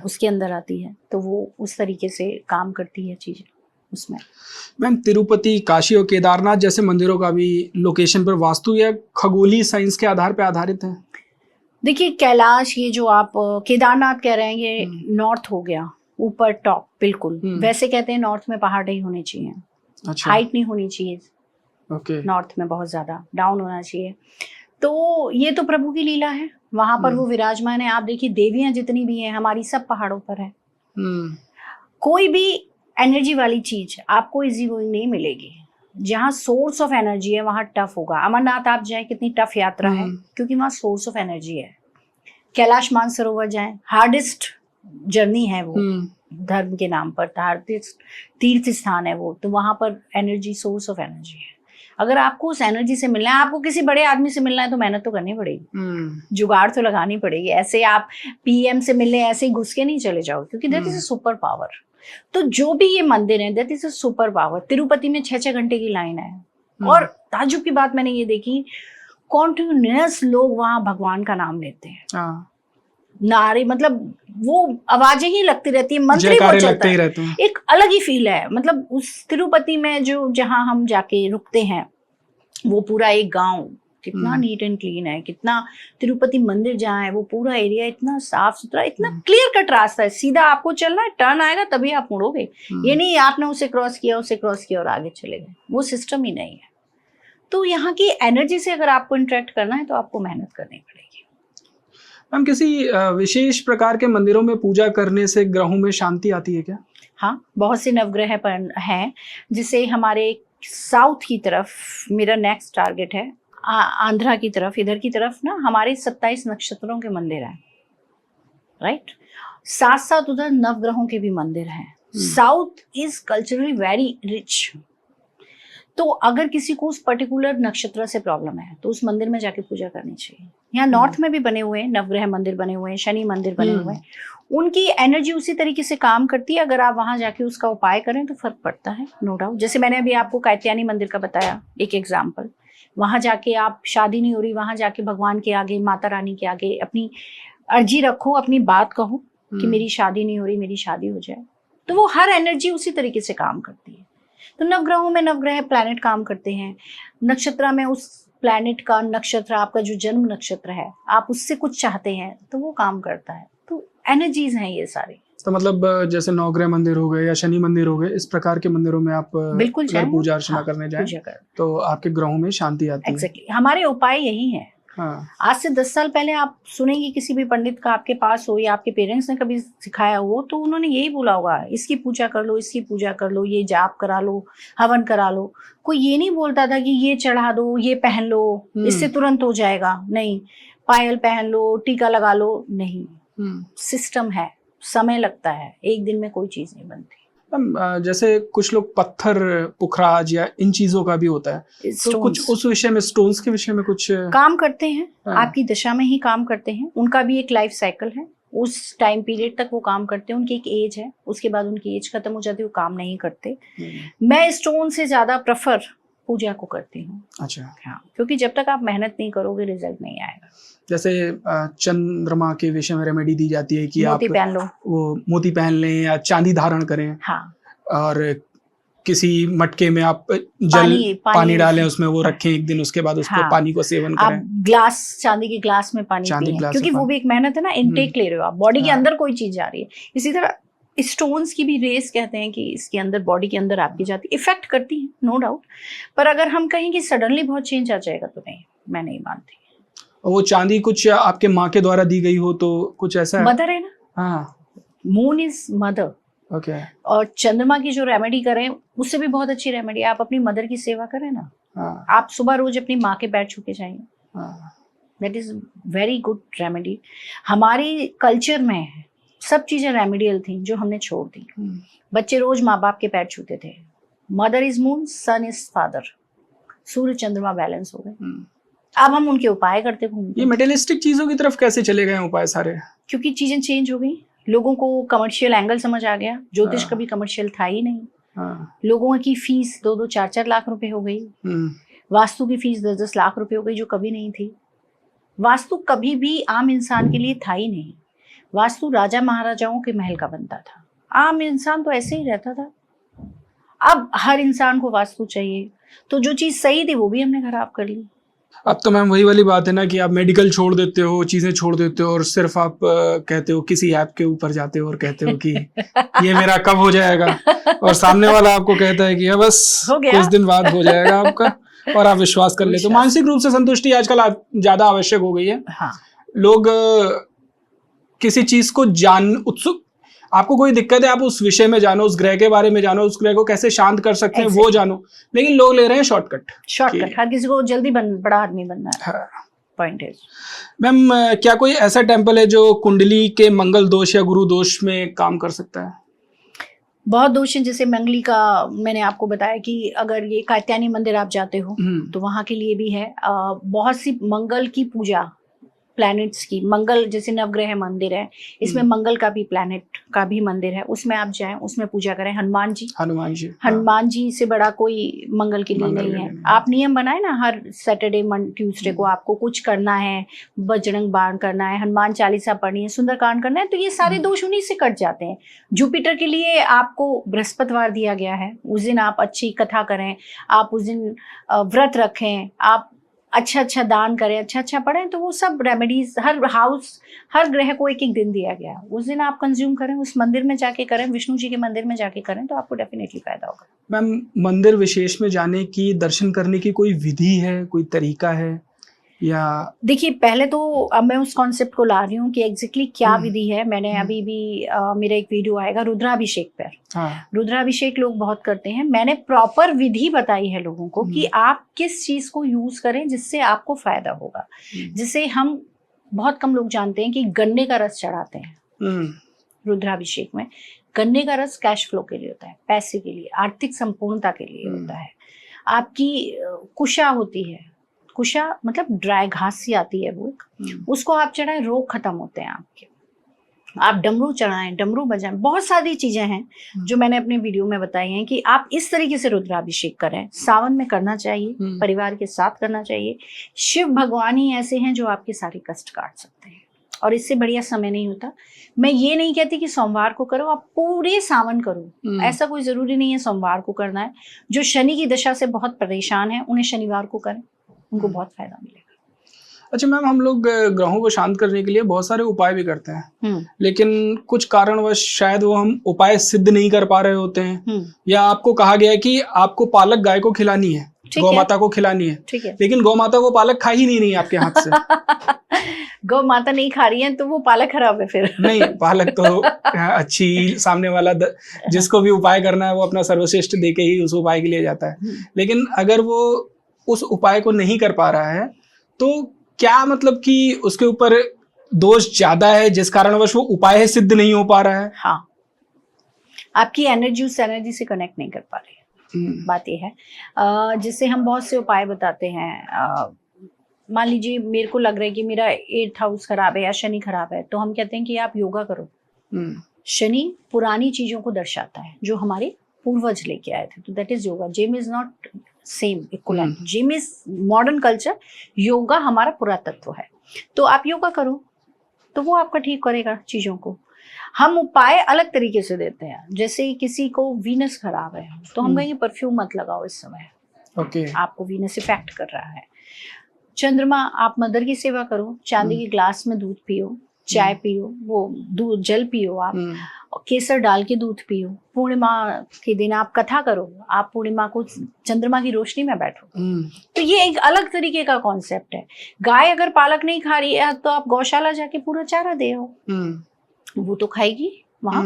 उसके अंदर आती है, तो वो उस तरीके से काम करती है चीजें। उसमें। मैम, तिरुपति, काशी और केदारनाथ जैसे मंदिरों का भी लोकेशन पर वास्तु या खगोलीय साइंस के आधार पर आधारित है? देखिए कैलाश, ये जो आप केदारनाथ कह रहे हैं, ये नॉर्थ हो गया, ऊपर टॉप बिल्कुल। वैसे कहते हैं नॉर्थ में पहाड़ नहीं होने चाहिए, अच्छा, हाइट नहीं होनी चाहिए, ओके, नॉर्थ में बहुत ज्यादा डाउन होना चाहिए। तो ये तो प्रभु की लीला है, वहां पर वो विराजमान है। आप देखिए देवियां जितनी भी हैं हमारी, सब पहाड़ों पर है। कोई भी एनर्जी वाली चीज आपको इजी गोइंग नहीं मिलेगी। जहाँ सोर्स ऑफ एनर्जी है वहां टफ होगा। अमरनाथ आप जाए, कितनी टफ यात्रा है, क्योंकि वहां सोर्स ऑफ एनर्जी है। कैलाश मानसरोवर जाए, हार्डेस्ट जर्नी है वो, धर्म के नाम पर हार्डेस्ट तीर्थ स्थान है वो, तो वहां पर एनर्जी, सोर्स ऑफ एनर्जी है। अगर आपको उस एनर्जी से मिलना है, आपको किसी बड़े आदमी से मिलना है, तो मेहनत तो करनी पड़ेगी, जुगाड़ तो लगानी पड़ेगी। ऐसे आप पीएम से मिलने ऐसे ही घुस के नहीं चले जाओ, क्योंकि that is a super power. तो जो भी ये मंदिर है, that is a super power. Tirupati में 6-6 घंटे की लाइन है, और ताज्जुब की बात मैंने ये देखी, कॉन्टिन्यूअस लोग वहां भगवान का नाम लेते हैं, नारे, मतलब वो आवाजें ही लगती रहती है, मंत्र ही बहुत चलता है, एक अलग ही फील है। मतलब उस तिरुपति में जो, जहां हम जाके रुकते हैं, वो पूरा एक गांव कितना नीट एंड क्लीन है, कितना तिरुपति मंदिर जहाँ है वो पूरा एरिया इतना साफ सुथरा, इतना क्लियर कट रास्ता है, सीधा आपको चलना है, टर्न आएगा तभी आप मुड़ोगे। ये नहीं आपने उसे क्रॉस किया और आगे चले गए, वो सिस्टम ही नहीं है। तो यहाँ की एनर्जी से अगर आपको इंटरेक्ट करना है तो आपको मेहनत करनी पड़ेगी। मैम, किसी विशेष प्रकार के मंदिरों में पूजा करने से ग्रहों में शांति आती है क्या? हाँ, बहुत से नवग्रह पर हैं, जिसे हमारे साउथ की तरफ मेरा नेक्स्ट टारगेट है, आंध्रा की तरफ, इधर की तरफ ना हमारे 27 नक्षत्रों के मंदिर हैं, राइट। साथ साथ उधर नवग्रहों के भी मंदिर हैं। South is culturally very rich. तो अगर किसी को उस पर्टिकुलर नक्षत्र से प्रॉब्लम है तो उस मंदिर में जाके पूजा करनी चाहिए। यहाँ नॉर्थ में भी बने हुए हैं, नवग्रह मंदिर बने हुए हैं, शनि मंदिर बने हुए हैं, उनकी एनर्जी उसी तरीके से काम करती है। अगर आप वहां जाके उसका उपाय करें तो फर्क पड़ता है, नो डाउट। जैसे मैंने अभी आपको कात्यायनी मंदिर का बताया एक एग्जाम्पल, वहां जाके आप, शादी नहीं हो रही, वहां जाके भगवान के आगे, माता रानी के आगे अपनी अर्जी रखो, अपनी बात कहो कि मेरी शादी नहीं हो रही, मेरी शादी हो जाए, तो वो हर एनर्जी उसी तरीके से काम करती है। तो नवग्रहों में नवग्रह प्लैनेट काम करते हैं, नक्षत्र में उस प्लैनेट का नक्षत्र, आपका जो जन्म नक्षत्र है, आप उससे कुछ चाहते हैं तो वो काम करता है। तो एनर्जीज हैं ये सारी। तो मतलब जैसे नवग्रह मंदिर हो गए या शनि मंदिर हो गए, इस प्रकार के मंदिरों में आप बिल्कुल अगर पूजा अर्चना करने जाएं तो आपके ग्रहों में शांति आती है। एग्जैक्टली, हमारे उपाय यही है। हाँ। आज से 10 साल पहले आप सुनेंगे किसी भी पंडित का आपके पास हो, या आपके पेरेंट्स ने कभी सिखाया हो, तो उन्होंने यही बोला होगा, इसकी पूजा कर लो, इसकी पूजा कर लो, ये जाप करा लो, हवन करा लो। कोई ये नहीं बोलता था कि ये चढ़ा दो, ये पहन लो, इससे तुरंत हो जाएगा। नहीं, पायल पहन लो, टीका लगा लो, नहीं, सिस्टम है, समय लगता है, एक दिन में कोई चीज नहीं बनती। जैसे कुछ लोग पत्थर, पुखराज या इन चीजों का भी होता है, तो कुछ उस विषय में, स्टोन्स के विषय में कुछ काम करते हैं। आपकी दशा में ही काम करते हैं, उनका भी एक लाइफ साइकिल है, उस टाइम पीरियड तक वो काम करते हैं, उनकी एक एज है, उसके बाद उनकी एज खत्म हो जाती है, वो काम नहीं करते। मैं स्टोन से ज्यादा प्रेफर पूजा को करती हूँ। अच्छा। हाँ, क्योंकि जब तक आप मेहनत नहीं करोगे रिजल्ट नहीं आएगा। जैसे चंद्रमा के विषय में रेमेडी दी जाती है कि मोती आप पहन लो, वो मोती पहन लें या चांदी धारण करें। हाँ। और किसी मटके में आप पानी डालें, उसमें वो रखें एक दिन, उसके बाद उसको पानी को सेवन करें। आप ग्लास, चांदी के ग्लास में पानी पिएं, क्योंकि वो भी एक मेहनत है ना, इनटेक ले रहे हो आप, बॉडी के अंदर कोई चीज जा रही है। इसी तरह स्टोन्स की भी रेस कहते हैं कि इसके अंदर, बॉडी के अंदर आपकी जाती, इफेक्ट करती है, नो डाउट। पर अगर हम कहें कि सडनली बहुत चेंज आ जाएगा, तो नहीं, मैं नहीं मानती। वो चांदी कुछ आपके माँ के द्वारा दी गई हो तो कुछ ऐसा है? मदर है ना। हाँ, मून इज मदर। ओके। और चंद्रमा की जो रेमेडी करें, उससे भी बहुत अच्छी रेमेडी। आप अपनी मदर की सेवा करें ना। हाँ। आप सुबह रोज अपनी माँ के पैर छू के जाइए, that is very good remedy. हमारी कल्चर में सब चीजें रेमेडियल थी जो हमने छोड़ दी। बच्चे रोज माँ बाप के पैर छूते थे। Mother is moon, sun is father, सूर्य चंद्रमा बैलेंस हो गए। अब हम उनके उपाय करते घूमते। ये मटेरियलिस्टिक चीजों की तरफ कैसे चले गए उपाय सारे? क्योंकि चीजें चेंज हो गई, लोगों को कमर्शियल एंगल समझ आ गया। ज्योतिष कभी कमर्शियल था ही नहीं। लोगों की फीस 2-2, 4-4 लाख रुपए हो गई। वास्तु की फीस 10-10 लाख रुपए हो गई, जो कभी नहीं थी। वास्तु कभी भी आम इंसान के लिए था ही नहीं। वास्तु राजा महाराजाओं के महल का बनता था, आम इंसान तो ऐसे ही रहता था। अब हर इंसान को वास्तु चाहिए, तो जो चीज सही थी वो भी हमने खराब कर ली। अब तो मैम वही वाली बात है ना कि आप मेडिकल छोड़ देते हो, चीजें छोड़ देते हो और सिर्फ आप कहते हो किसी ऐप के ऊपर जाते हो और कहते हो कि ये मेरा कब हो जाएगा, और सामने वाला आपको कहता है कि बस कुछ दिन बाद हो जाएगा आपका, और आप विश्वास कर लेते हो। मानसिक रूप से संतुष्टि आजकल ज्यादा आवश्यक हो गई है। हाँ। लोग किसी चीज को उत्सुक, आपको कोई दिक्कत है आप उस विषय में जानो, उस ग्रह के बारे में जानो, उस ग्रह को कैसे शांत कर सकते हैं वो जानो, लेकिन लोग ले रहे हैं शॉर्टकट। हर किसी को जल्दी बड़ा आदमी बनना है। हाँ। पॉइंट है। मैम क्या कोई ऐसा टेम्पल है जो कुंडली के मंगल दोष या गुरु दोष में काम कर सकता है? बहुत दोष हैं, जैसे मंगली का मैंने आपको बताया कि अगर ये कात्यायनी मंदिर आप जाते हो तो वहाँ के लिए भी है। बहुत सी मंगल की पूजा, प्लैनेट्स की, मंगल जैसे नवग्रह मंदिर है, इसमें मंगल का भी प्लैनेट का भी मंदिर है, उसमें आप जाएं, उसमें पूजा करें। हनुमान जी से बड़ा कोई मंगल के लिए नहीं है। आप नियम बनाए ना, हर सैटरडे ट्यूसडे को आपको कुछ करना है, बजरंग बाण करना है, हनुमान चालीसा पढ़नी है, सुंदरकांड करना है, तो ये सारे दोष उन्हीं से कट जाते हैं। जुपिटर के लिए आपको बृहस्पतिवार दिया गया है, उस दिन आप अच्छी कथा करें, आप उस दिन व्रत रखें, आप अच्छा दान करें, अच्छा पढ़ें, तो वो सब रेमेडीज हर ग्रह को एक दिन दिया गया, उस दिन आप कंज्यूम करें, उस मंदिर में जाके करें, विष्णु जी के मंदिर में जाके करें, तो आपको डेफिनेटली फायदा होगा। मैम मंदिर विशेष में जाने की, दर्शन करने की कोई विधि है, कोई तरीका है? या देखिए, पहले तो अब मैं उस कॉन्सेप्ट को ला रही हूँ कि एग्जैक्टली क्या विधि है। मैंने अभी भी मेरा एक वीडियो आएगा रुद्राभिषेक पर। हाँ। रुद्राभिषेक लोग बहुत करते हैं, मैंने प्रॉपर विधि बताई है लोगों को कि आप किस चीज को यूज करें जिससे आपको फायदा होगा। जिसे हम बहुत कम लोग जानते हैं कि गन्ने का रस चढ़ाते हैं रुद्राभिषेक में। गन्ने का रस कैश फ्लो के लिए होता है, पैसे के लिए, आर्थिक संपूर्णता के लिए होता है। आपकी कुशा होती है, कुशा मतलब ड्राई घास सी आती है वो, उसको आप चढ़ाएं, रोग खत्म होते हैं आपके। आप डमरू चढ़ाएं, डमरू बजाएं, बहुत सारी चीजें हैं जो मैंने अपने वीडियो में बताई हैं कि आप इस तरीके से रुद्राभिषेक करें। सावन में करना चाहिए, परिवार के साथ करना चाहिए। शिव भगवान ही ऐसे हैं जो आपके सारे कष्ट काट सकते हैं, और इससे बढ़िया समय नहीं होता। मैं ये नहीं कहती कि सोमवार को करो, आप पूरे सावन करो, ऐसा कोई जरूरी नहीं है सोमवार को करना है। जो शनि की दशा से बहुत परेशान है उन्हें शनिवार को करें, उनको बहुत फायदा मिलेगा। अच्छा मैम, हम लोग ग्रहों को शांत करने के लिए बहुत सारे उपाय भी करते हैं, लेकिन कुछ कारणवश शायद वो हम उपाय सिद्ध नहीं कर पा रहे होते हैं, या आपको कहा गया है कि आपको पालक गाय को खिलानी है, गौ माता को खिलानी है, लेकिन गौ माता वो पालक खा ही नहीं रही आपके हाथ से। गौ माता नहीं खा रही है तो वो पालक खराब है फिर। नहीं, पालक तो अच्छी, सामने वाला जिसको भी उपाय करना है वो अपना सर्वश्रेष्ठ दे के ही उस उपाय के लिए जाता है। लेकिन अगर वो उस उपाय को नहीं कर पा रहा है तो क्या मतलब कि उसके ऊपर दोष ज्यादा है जिस कारणवश वो उपाय सिद्ध नहीं हो पा रहा है? हाँ, आपकी एनर्जी उस एनर्जी से कनेक्ट नहीं कर पा रही है। बात ये है, जिससे हम बहुत से उपाय बताते हैं। मान लीजिए मेरे को लग रहा है कि मेरा 8th हाउस खराब है या शनि खराब है, तो हम कहते हैं कि आप योगा करो। शनि पुरानी चीजों को दर्शाता है जो हमारे पूर्वज लेके आए थे, तो that is yoga. Gym is not same equivalent, gym is modern culture, yoga हमारा पुरातत्व है। तो आप योगा करो तो वो आपका ठीक करेगा चीजों को। हम उपाय अलग तरीके से देते हैं, जैसे किसी को वीनस खराब है तो हम कहेंगे परफ्यूम मत लगाओ इस समय, आपको वीनस इफेक्ट कर रहा है। चंद्रमा, आप मदर की सेवा करो, चांदी के ग्लास में दूध पियो, चाय पियो, वो दूध जल पियो, आप केसर डाल के दूध पियो। पूर्णिमा के दिन आप कथा करो, आप पूर्णिमा को चंद्रमा की रोशनी में बैठो। तो ये एक अलग तरीके का कॉन्सेप्ट है। गाय अगर पालक नहीं खा रही है तो आप गौशाला जाके पूरा चारा दे हो, वो तो खाएगी वहां।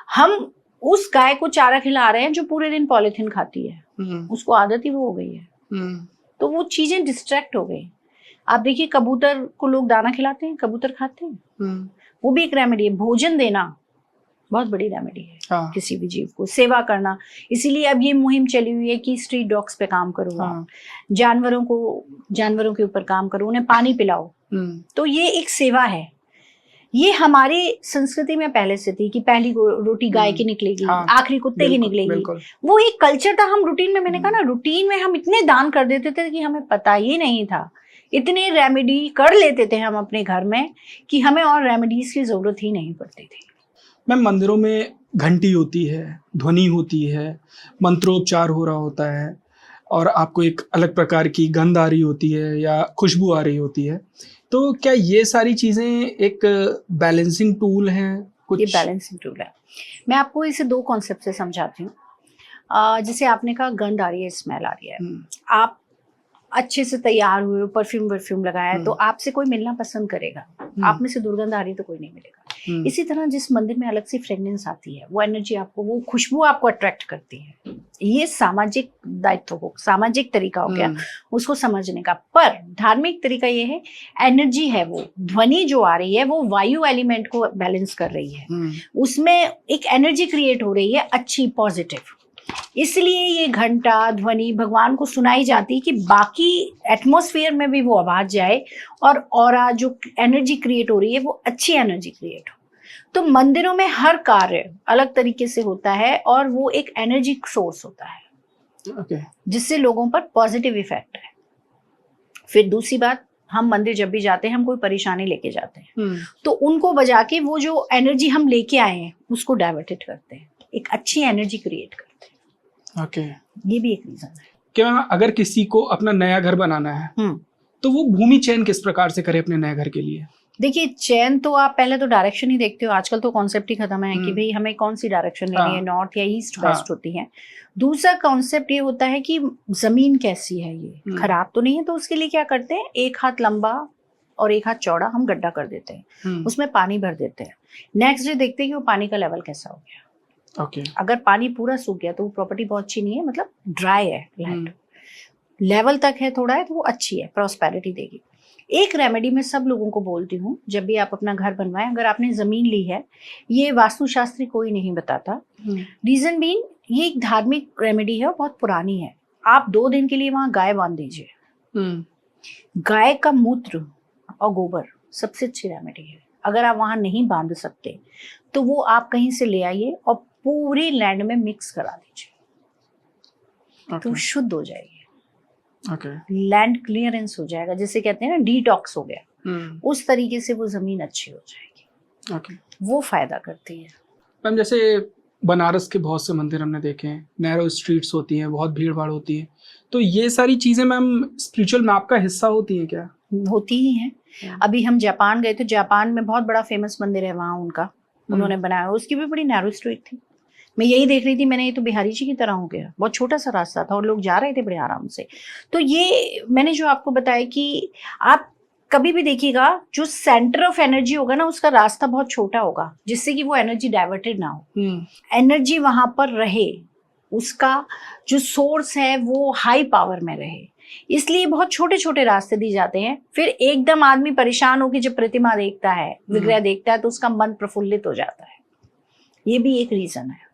हम उस गाय को चारा खिला रहे हैं जो पूरे दिन पॉलिथीन खाती है, उसको आदत ही वो हो गई है, तो वो चीजें डिस्ट्रैक्ट हो गई। आप देखिए कबूतर को लोग दाना खिलाते हैं, कबूतर खाते हैं, वो भी एक रेमेडी है। भोजन देना बहुत बड़ी रेमेडी है। हाँ। किसी भी जीव को सेवा करना, इसीलिए अब ये मुहिम चली हुई है कि स्ट्रीट डॉग्स पे काम करो। हाँ। जानवरों के ऊपर काम करो, उन्हें पानी पिलाओ। तो ये एक सेवा है। ये हमारी संस्कृति में पहले से थी कि पहली रोटी गाय की निकलेगी, हाँ, आखिरी कुत्ते की निकलेगी। वो एक कल्चर था। हम रूटीन में, मैंने कहा ना, रूटीन में हम इतने दान कर देते थे कि हमें पता ही नहीं था। इतने रेमेडी कर लेते थे हम अपने घर में कि हमें और रेमेडीज की जरूरत ही नहीं पड़ती थी। मैम मंदिरों में घंटी होती है, ध्वनि होती है, मंत्रोच्चार हो रहा होता है और आपको एक अलग प्रकार की गंध आ रही होती है या खुशबू आ रही होती है, तो क्या ये सारी चीज़ें एक बैलेंसिंग टूल हैं कुछ? ये बैलेंसिंग टूल है। मैं आपको इसे 2 कॉन्सेप्ट से समझाती हूँ। जैसे आपने कहा गंध आ रही है, स्मेल आ रही है। आप अच्छे से तैयार हुए हो, परफ्यूम वर्फ्यूम लगाया है, तो आपसे कोई मिलना पसंद करेगा। आप में से दुर्गंध आ रही है तो कोई नहीं मिलेगा। इसी तरह जिस मंदिर में अलग सी फ्रेग्रेंस आती है, वो एनर्जी आपको, वो खुशबू आपको अट्रैक्ट करती है। ये सामाजिक दायित्व हो, सामाजिक तरीका हो गया उसको समझने का। पर धार्मिक तरीका ये है, एनर्जी है, वो ध्वनि जो आ रही है वो वायु एलिमेंट को बैलेंस कर रही है, उसमें एक एनर्जी क्रिएट हो रही है अच्छी, पॉजिटिव। इसलिए ये घंटा ध्वनि भगवान को सुनाई जाती है कि बाकी एटमॉस्फेयर में भी वो आवाज जाए और ऑरा जो एनर्जी क्रिएट हो रही है वो अच्छी एनर्जी क्रिएट हो। तो मंदिरों में हर कार्य अलग तरीके से होता है और वो एक एनर्जी सोर्स होता है, जिससे लोगों पर पॉजिटिव इफेक्ट है। फिर दूसरी बात, हम मंदिर जब भी जाते हैं, हम कोई परेशानी लेके जाते हैं, तो उनको बजा के वो जो एनर्जी हम लेके आए हैं उसको डाइवर्टेड करते हैं, एक अच्छी एनर्जी क्रिएट करते हैं। ये भी एक रीजन है। क्या अगर किसी को अपना नया घर बनाना है तो वो भूमि चयन किस प्रकार से करे अपने नए घर के लिए? देखिए, चयन तो आप पहले तो डायरेक्शन ही देखते हो। आजकल तो कॉन्सेप्ट ही खत्म है कि भाई हमें कौन सी डायरेक्शन लेनी है, नॉर्थ या ईस्ट वेस्ट होती है। दूसरा कॉन्सेप्ट ये होता है कि जमीन कैसी है, ये खराब तो नहीं है। तो उसके लिए क्या करते हैं, 1 हाथ लंबा और 1 हाथ चौड़ा हम गड्ढा कर देते हैं, उसमें पानी भर देते हैं। नेक्स्ट डे देखते हैं कि वो पानी का लेवल कैसा हो गया। अगर पानी पूरा सूख गया तो वो प्रॉपर्टी बहुत अच्छी नहीं है, मतलब ड्राई है लैंड, लेवल तक है, थोड़ा है, तो वो अच्छी है, प्रॉस्पेरिटी देगी। एक रेमेडी मैं सब लोगों को बोलती हूँ, जब भी आप अपना घर बनवाएं, अगर आपने जमीन ली है, ये वास्तुशास्त्री कोई नहीं बताता। रीजन बीइंग, ये एक धार्मिक रेमेडी है और बहुत पुरानी है। आप 2 दिन के लिए वहां गाय बांध दीजिए। गाय का मूत्र और गोबर सबसे अच्छी रेमेडी है। अगर आप वहां नहीं बांध सकते तो वो आप कहीं से ले आइए और पूरी लैंड में मिक्स करा दीजिए, तो शुद्ध हो जाएगी। लैंड क्लियरेंस हो जाएगा, जिसे कहते हैं ना डिटॉक्स हो गया। उस तरीके से वो जमीन अच्छी हो जाएगी। वो फायदा करती है। मैम, जैसे बनारस के बहुत से मंदिर हमने देखे हैं, नैरो स्ट्रीट्स होती हैं, बहुत भीड़ भाड़ होती है, तो ये सारी चीजें मैम स्पिरिचुअल मैप का हिस्सा होती हैं क्या? होती ही हैं। अभी हम जापान गए थे, जापान में बहुत बड़ा फेमस मंदिर है वहाँ उनका, उन्होंने बनाया, उसकी भी बड़ी नैरो स्ट्रीट थी। मैं यही देख रही थी, मैंने ये तो बिहारी जी की तरह हो गया, बहुत छोटा सा रास्ता था और लोग जा रहे थे बड़े आराम से। तो ये मैंने जो आपको बताया कि आप कभी भी देखिएगा, जो सेंटर ऑफ एनर्जी होगा ना, उसका रास्ता बहुत छोटा होगा, जिससे कि वो एनर्जी डाइवर्टेड ना हो, एनर्जी वहां पर रहे, उसका जो सोर्स है वो हाई पावर में रहे। इसलिए बहुत छोटे छोटे रास्ते दिए जाते हैं। फिर एकदम आदमी परेशान होकर जब प्रतिमा देखता है, विग्रह देखता है, तो उसका मन प्रफुल्लित हो जाता है। ये भी एक रीजन है,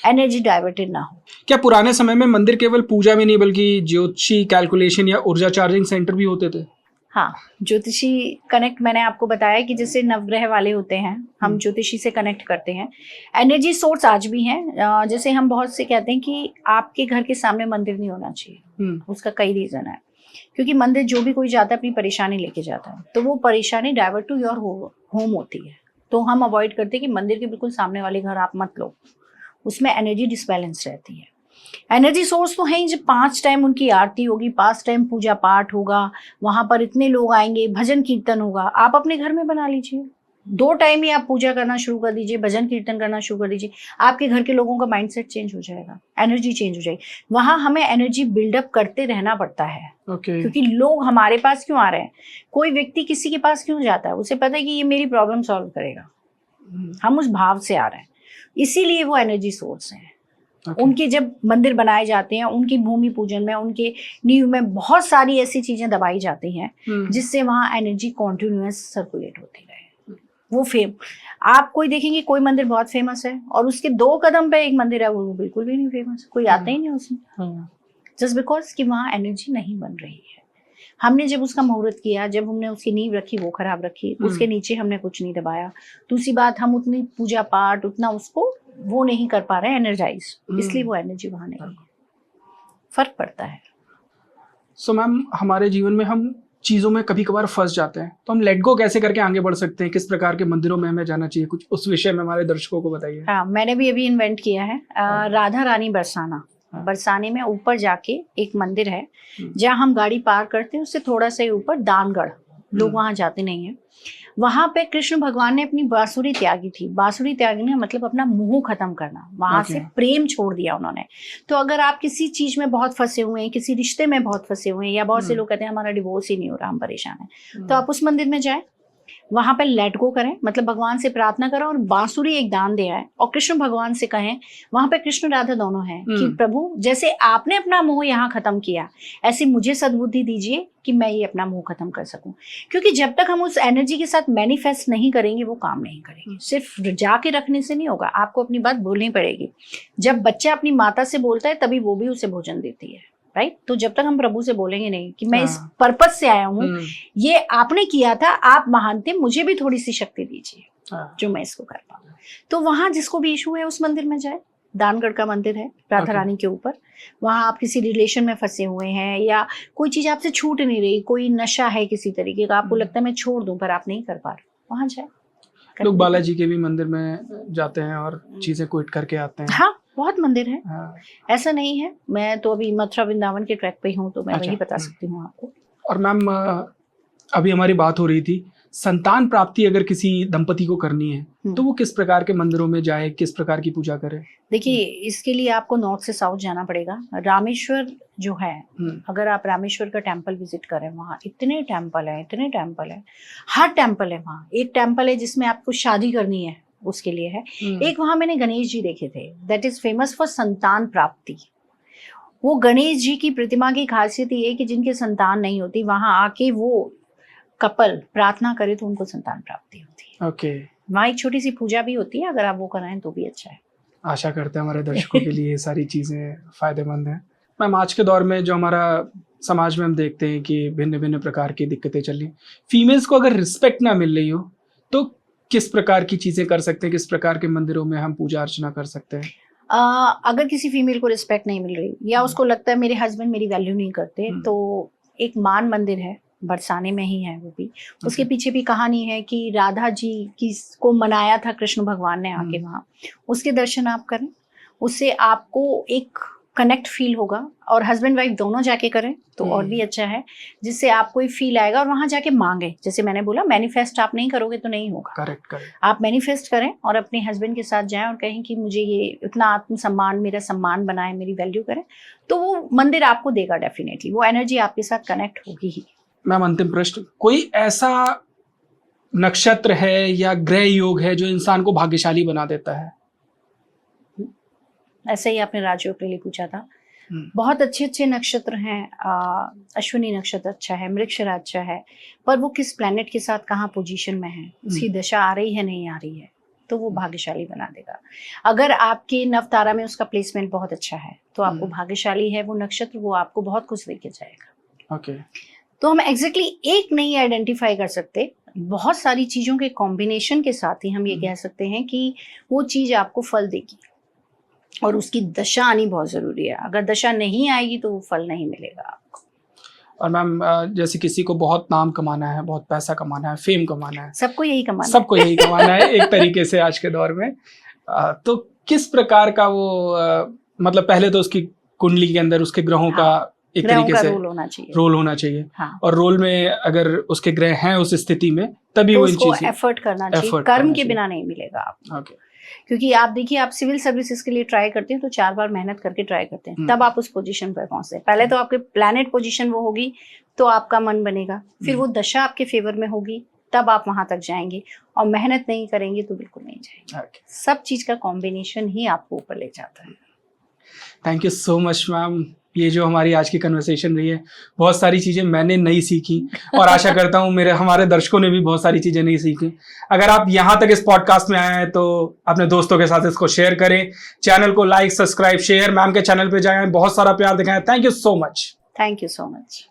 एनर्जी डाइवर्टेड ना हो। क्या पुराने समय में मंदिर केवल पूजा में नहीं बल्कि ज्योतिषी कैलकुलेशन या ऊर्जा चार्जिंग सेंटर भी होते थे? हाँ, ज्योतिषी कनेक्ट मैंने आपको बताया कि जैसे नवग्रह वाले होते हैं, हम ज्योतिषी से कनेक्ट करते हैं। एनर्जी सोर्स आज भी हैं। जैसे हम बहुत से कहते हैं कि आपके घर के सामने मंदिर नहीं होना चाहिए। उसका कई रीजन है, क्योंकि मंदिर जो भी कोई जाता है अपनी परेशानी लेके जाता है, तो वो परेशानी डाइवर्ट टू योर होम होती है। तो हम अवॉइड करते हैं कि मंदिर के बिल्कुल सामने वाले घर आप मत लो, उसमें एनर्जी डिसबैलेंस रहती है। एनर्जी सोर्स तो है ही, जब 5 टाइम उनकी आरती होगी, 5 टाइम पूजा पाठ होगा, वहां पर इतने लोग आएंगे, भजन कीर्तन होगा। आप अपने घर में बना लीजिए, 2 टाइम ही आप पूजा करना शुरू कर दीजिए, भजन कीर्तन करना शुरू कर दीजिए। आपके घर के लोगों का माइंडसेट चेंज हो जाएगा, एनर्जी चेंज हो जाएगी। वहां हमें एनर्जी बिल्डअप करते रहना पड़ता है। क्योंकि लोग हमारे पास क्यों आ रहे हैं, कोई व्यक्ति किसी के पास क्यों जाता है, उसे पता है कि ये मेरी प्रॉब्लम सॉल्व करेगा। हम उस भाव से आ रहे हैं, इसीलिए वो एनर्जी सोर्स है। उनके जब मंदिर बनाए जाते हैं, उनकी भूमि पूजन में, उनके नींव में बहुत सारी ऐसी चीजें दबाई जाती हैं जिससे वहां एनर्जी कॉन्टिन्यूअस सर्कुलेट होती रहे। वो आप कोई देखेंगे, कोई मंदिर बहुत फेमस है और उसके 2 कदम पे एक मंदिर है, वो बिल्कुल भी नहीं फेमस, कोई आता ही नहीं उसमें, जस्ट बिकॉज कि वहां एनर्जी नहीं बन रही है। हमने जब उसका मुहूर्त किया, जब हमने उसकी नींव रखी, वो खराब रखी, उसके नीचे हमने कुछ नहीं दबाया। दूसरी बात, हम उतनी पूजा पाठ उतना उसको वो नहीं कर पा रहे हैं एनर्जाइज, इसलिए वो एनर्जी वहां नहीं है, फर्क पड़ता है। सो मैम, हमारे जीवन में हम चीजों में कभी कभार फंस जाते हैं, तो हम लेट गो कैसे करके आगे बढ़ सकते हैं? किस प्रकार के मंदिरों में हमें जाना चाहिए? कुछ उस विषय में हमारे दर्शकों को बताइए। हाँ, मैंने भी अभी इन्वेंट किया है राधा रानी बरसाना। बरसाने में ऊपर जाके एक मंदिर है जहाँ हम गाड़ी पार करते हैं, उससे थोड़ा सा ऊपर दानगढ़, लोग वहां जाते नहीं है। वहां पे कृष्ण भगवान ने अपनी बांसुरी त्यागी थी। बांसुरी त्यागने मतलब अपना मोह खत्म करना, वहां से प्रेम छोड़ दिया उन्होंने। तो अगर आप किसी चीज में बहुत फंसे हुए हैं, किसी रिश्ते में बहुत फंसे हुए हैं, या बहुत से लोग कहते हैं हमारा डिवोर्स ही नहीं हो रहा, हम परेशान हैं, तो आप उस मंदिर में जाएं, वहां पर लेट गो करें, मतलब भगवान से प्रार्थना करें और बांसुरी एक दान दे आए और कृष्ण भगवान से कहें, वहां पे कृष्ण राधा दोनों हैं, कि प्रभु जैसे आपने अपना मोह यहाँ खत्म किया, ऐसी मुझे सद्बुद्धि दीजिए कि मैं ये अपना मोह खत्म कर सकूं। क्योंकि जब तक हम उस एनर्जी के साथ मैनिफेस्ट नहीं करेंगे, वो काम नहीं करेंगे। सिर्फ जाके रखने से नहीं होगा, आपको अपनी बात बोलनी पड़ेगी। जब बच्चा अपनी माता से बोलता है तभी वो भी उसे भोजन देती है, राइट? तो जब तक हम प्रभु से बोलेंगे नहीं कि मैं इस पर्पज से आया हूँ, ये आपने किया था, आप महान थे, मुझे भी थोड़ी सी शक्ति दीजिए जो मैं इसको कर पाऊँ। तो वहां जिसको भी इशू है उस मंदिर में जाए। दानगढ़ का मंदिर है राधा रानी के ऊपर। वहां आप किसी रिलेशन में फंसे हुए हैं या कोई चीज आपसे छूट नहीं रही, कोई नशा है किसी तरीके का, आपको लगता है मैं छोड़ दूं पर आप नहीं कर पा रहे, वहां जाए। लोग बालाजी के भी मंदिर में जाते हैं और चीजें क्विट करके आते हैं। हाँ, बहुत मंदिर है। ऐसा नहीं है। मैं तो अभी मथुरा वृंदावन के ट्रैक पे हूँ, तो मैं वही बता सकती हूँ आपको। और मैम, अभी हमारी बात हो रही थी संतान प्राप्ति अगर किसी दंपति को करनी है तो वो किस प्रकार के मंदिरों में जाए, किस प्रकार की पूजा करे? देखिए, इसके लिए आपको नॉर्थ से साउथ जाना पड़ेगा। रामेश्वर जो है, अगर आप रामेश्वर का टेम्पल विजिट करें, वहाँ इतने टेम्पल है, हर टेम्पल है वहाँ। एक टेम्पल है जिसमें आपको शादी करनी है, उसके लिए है। एक वहाँ मैंने गणेश जी देखे थे, दैट इज फेमस फॉर संतान प्राप्ति। वो गणेश जी की प्रतिमा की खासियत ये है कि जिनके संतान नहीं होती, वहां आके वो कपल प्रार्थना करे तो उनको संतान प्राप्ति होती है। ओके। वहाँ एक छोटी सी पूजा भी होती है, अगर आप वो कराएं तो भी अच्छा है। आशा करते हैं हमारे दर्शकों के लिए ये सारी चीजें फायदेमंद हैं। मैम, आज के दौर में जो हमारा समाज में हम देखते हैं कि भिन्न भिन्न प्रकार की दिक्कतें चल रही, फीमेल्स को अगर रिस्पेक्ट ना मिल रही हो तो किस प्रकार की चीजें कर सकते हैं, किस प्रकार के मंदिरों में हम पूजा अर्चना कर सकते हैं? अगर किसी फीमेल को रिस्पेक्ट नहीं मिल रही या उसको लगता है मेरे हस्बैंड मेरी वैल्यू नहीं करते, तो एक मान मंदिर है, बरसाने में ही है वो भी। उसके पीछे भी कहानी है कि राधा जी को मनाया था कृष्ण भगवान ने आके वहाँ। उसके दर्शन आप करें, उससे आपको एक कनेक्ट फील होगा, और हस्बैंड वाइफ दोनों जाके करें तो और भी अच्छा है, जिससे आपको एक फील आएगा। और वहां जाके मांगे, जैसे मैंने बोला, मैनिफेस्ट आप नहीं करोगे तो नहीं होगा। करेक्ट। आप मैनिफेस्ट करें और अपने हस्बैंड के साथ जाएं और कहें कि मुझे ये इतना आत्मसम्मान, मेरा सम्मान बनाए, मेरी वैल्यू करें, तो वो मंदिर आपको देगा डेफिनेटली। वो एनर्जी आपके साथ कनेक्ट होगी ही। मैम, अंतिम प्रश्न, कोई ऐसा नक्षत्र है या ग्रह योग है जो इंसान को भाग्यशाली बना देता है? ऐसे ही आपने राजयोग के लिए पूछा था। बहुत अच्छे अच्छे नक्षत्र हैं। अश्विनी नक्षत्र अच्छा है, मृगशिरा अच्छा है, पर वो किस प्लैनेट के साथ कहाँ पोजीशन में है, उसकी दशा आ रही है नहीं आ रही है, तो वो भाग्यशाली बना देगा। अगर आपके नवतारा में उसका प्लेसमेंट बहुत अच्छा है तो आपको भाग्यशाली है वो नक्षत्र, वो आपको बहुत कुछ देके जाएगा। ओके। तो हम एग्जैक्टली एक नहीं आइडेंटिफाई कर सकते, बहुत सारी चीजों के कॉम्बिनेशन के साथ ही हम ये कह सकते हैं कि वो चीज आपको फल देगी, और उसकी दशा आनी बहुत जरूरी है। अगर दशा नहीं आएगी तो वो फल नहीं मिलेगा आपको। और मैम, जैसे किसी को बहुत नाम कमाना है, बहुत पैसा कमाना है, फेम कमाना है, सबको यही कमाना है एक तरीके से आज के दौर में, तो किस प्रकार का वो मतलब पहले तो उसकी कुंडली के अंदर उसके ग्रहों का एक तरीके से रोल होना चाहिए। हाँ। और रोल में अगर उसके ग्रह हैं उस स्थिति में तभी तो वो इन चीजें एफर्ट करना चाहिए। कर्म के बिना नहीं मिलेगा आपको। ओके। क्योंकि आप देखिए, आप सिविल सर्विसेज के लिए ट्राई करते हैं तो 4 बार मेहनत करके ट्राई करते हैं, तब आप उस पोजीशन पर पहुंचते हैं। पहले तो आपके प्लैनेट पोजीशन वो होगी तो आपका मन बनेगा, फिर वो दशा आपके फेवर में होगी, तब आप वहां तक जाएंगे। और मेहनत नहीं करेंगे तो बिल्कुल नहीं जाएंगे। सब चीज का कॉम्बिनेशन ही आपको ऊपर ले जाता है। Thank you so much ma'am. ये जो हमारी आज की कन्वर्सेशन रही है, बहुत सारी चीज़ें मैंने नई सीखी और आशा करता हूँ हमारे दर्शकों ने भी बहुत सारी चीज़ें नई सीखी। अगर आप यहाँ तक इस पॉडकास्ट में आए हैं तो अपने दोस्तों के साथ इसको शेयर करें, चैनल को लाइक, सब्सक्राइब, शेयर, मैम के चैनल पे जाएं, बहुत सारा प्यार दिखाएं। Thank you so much. Thank you so much.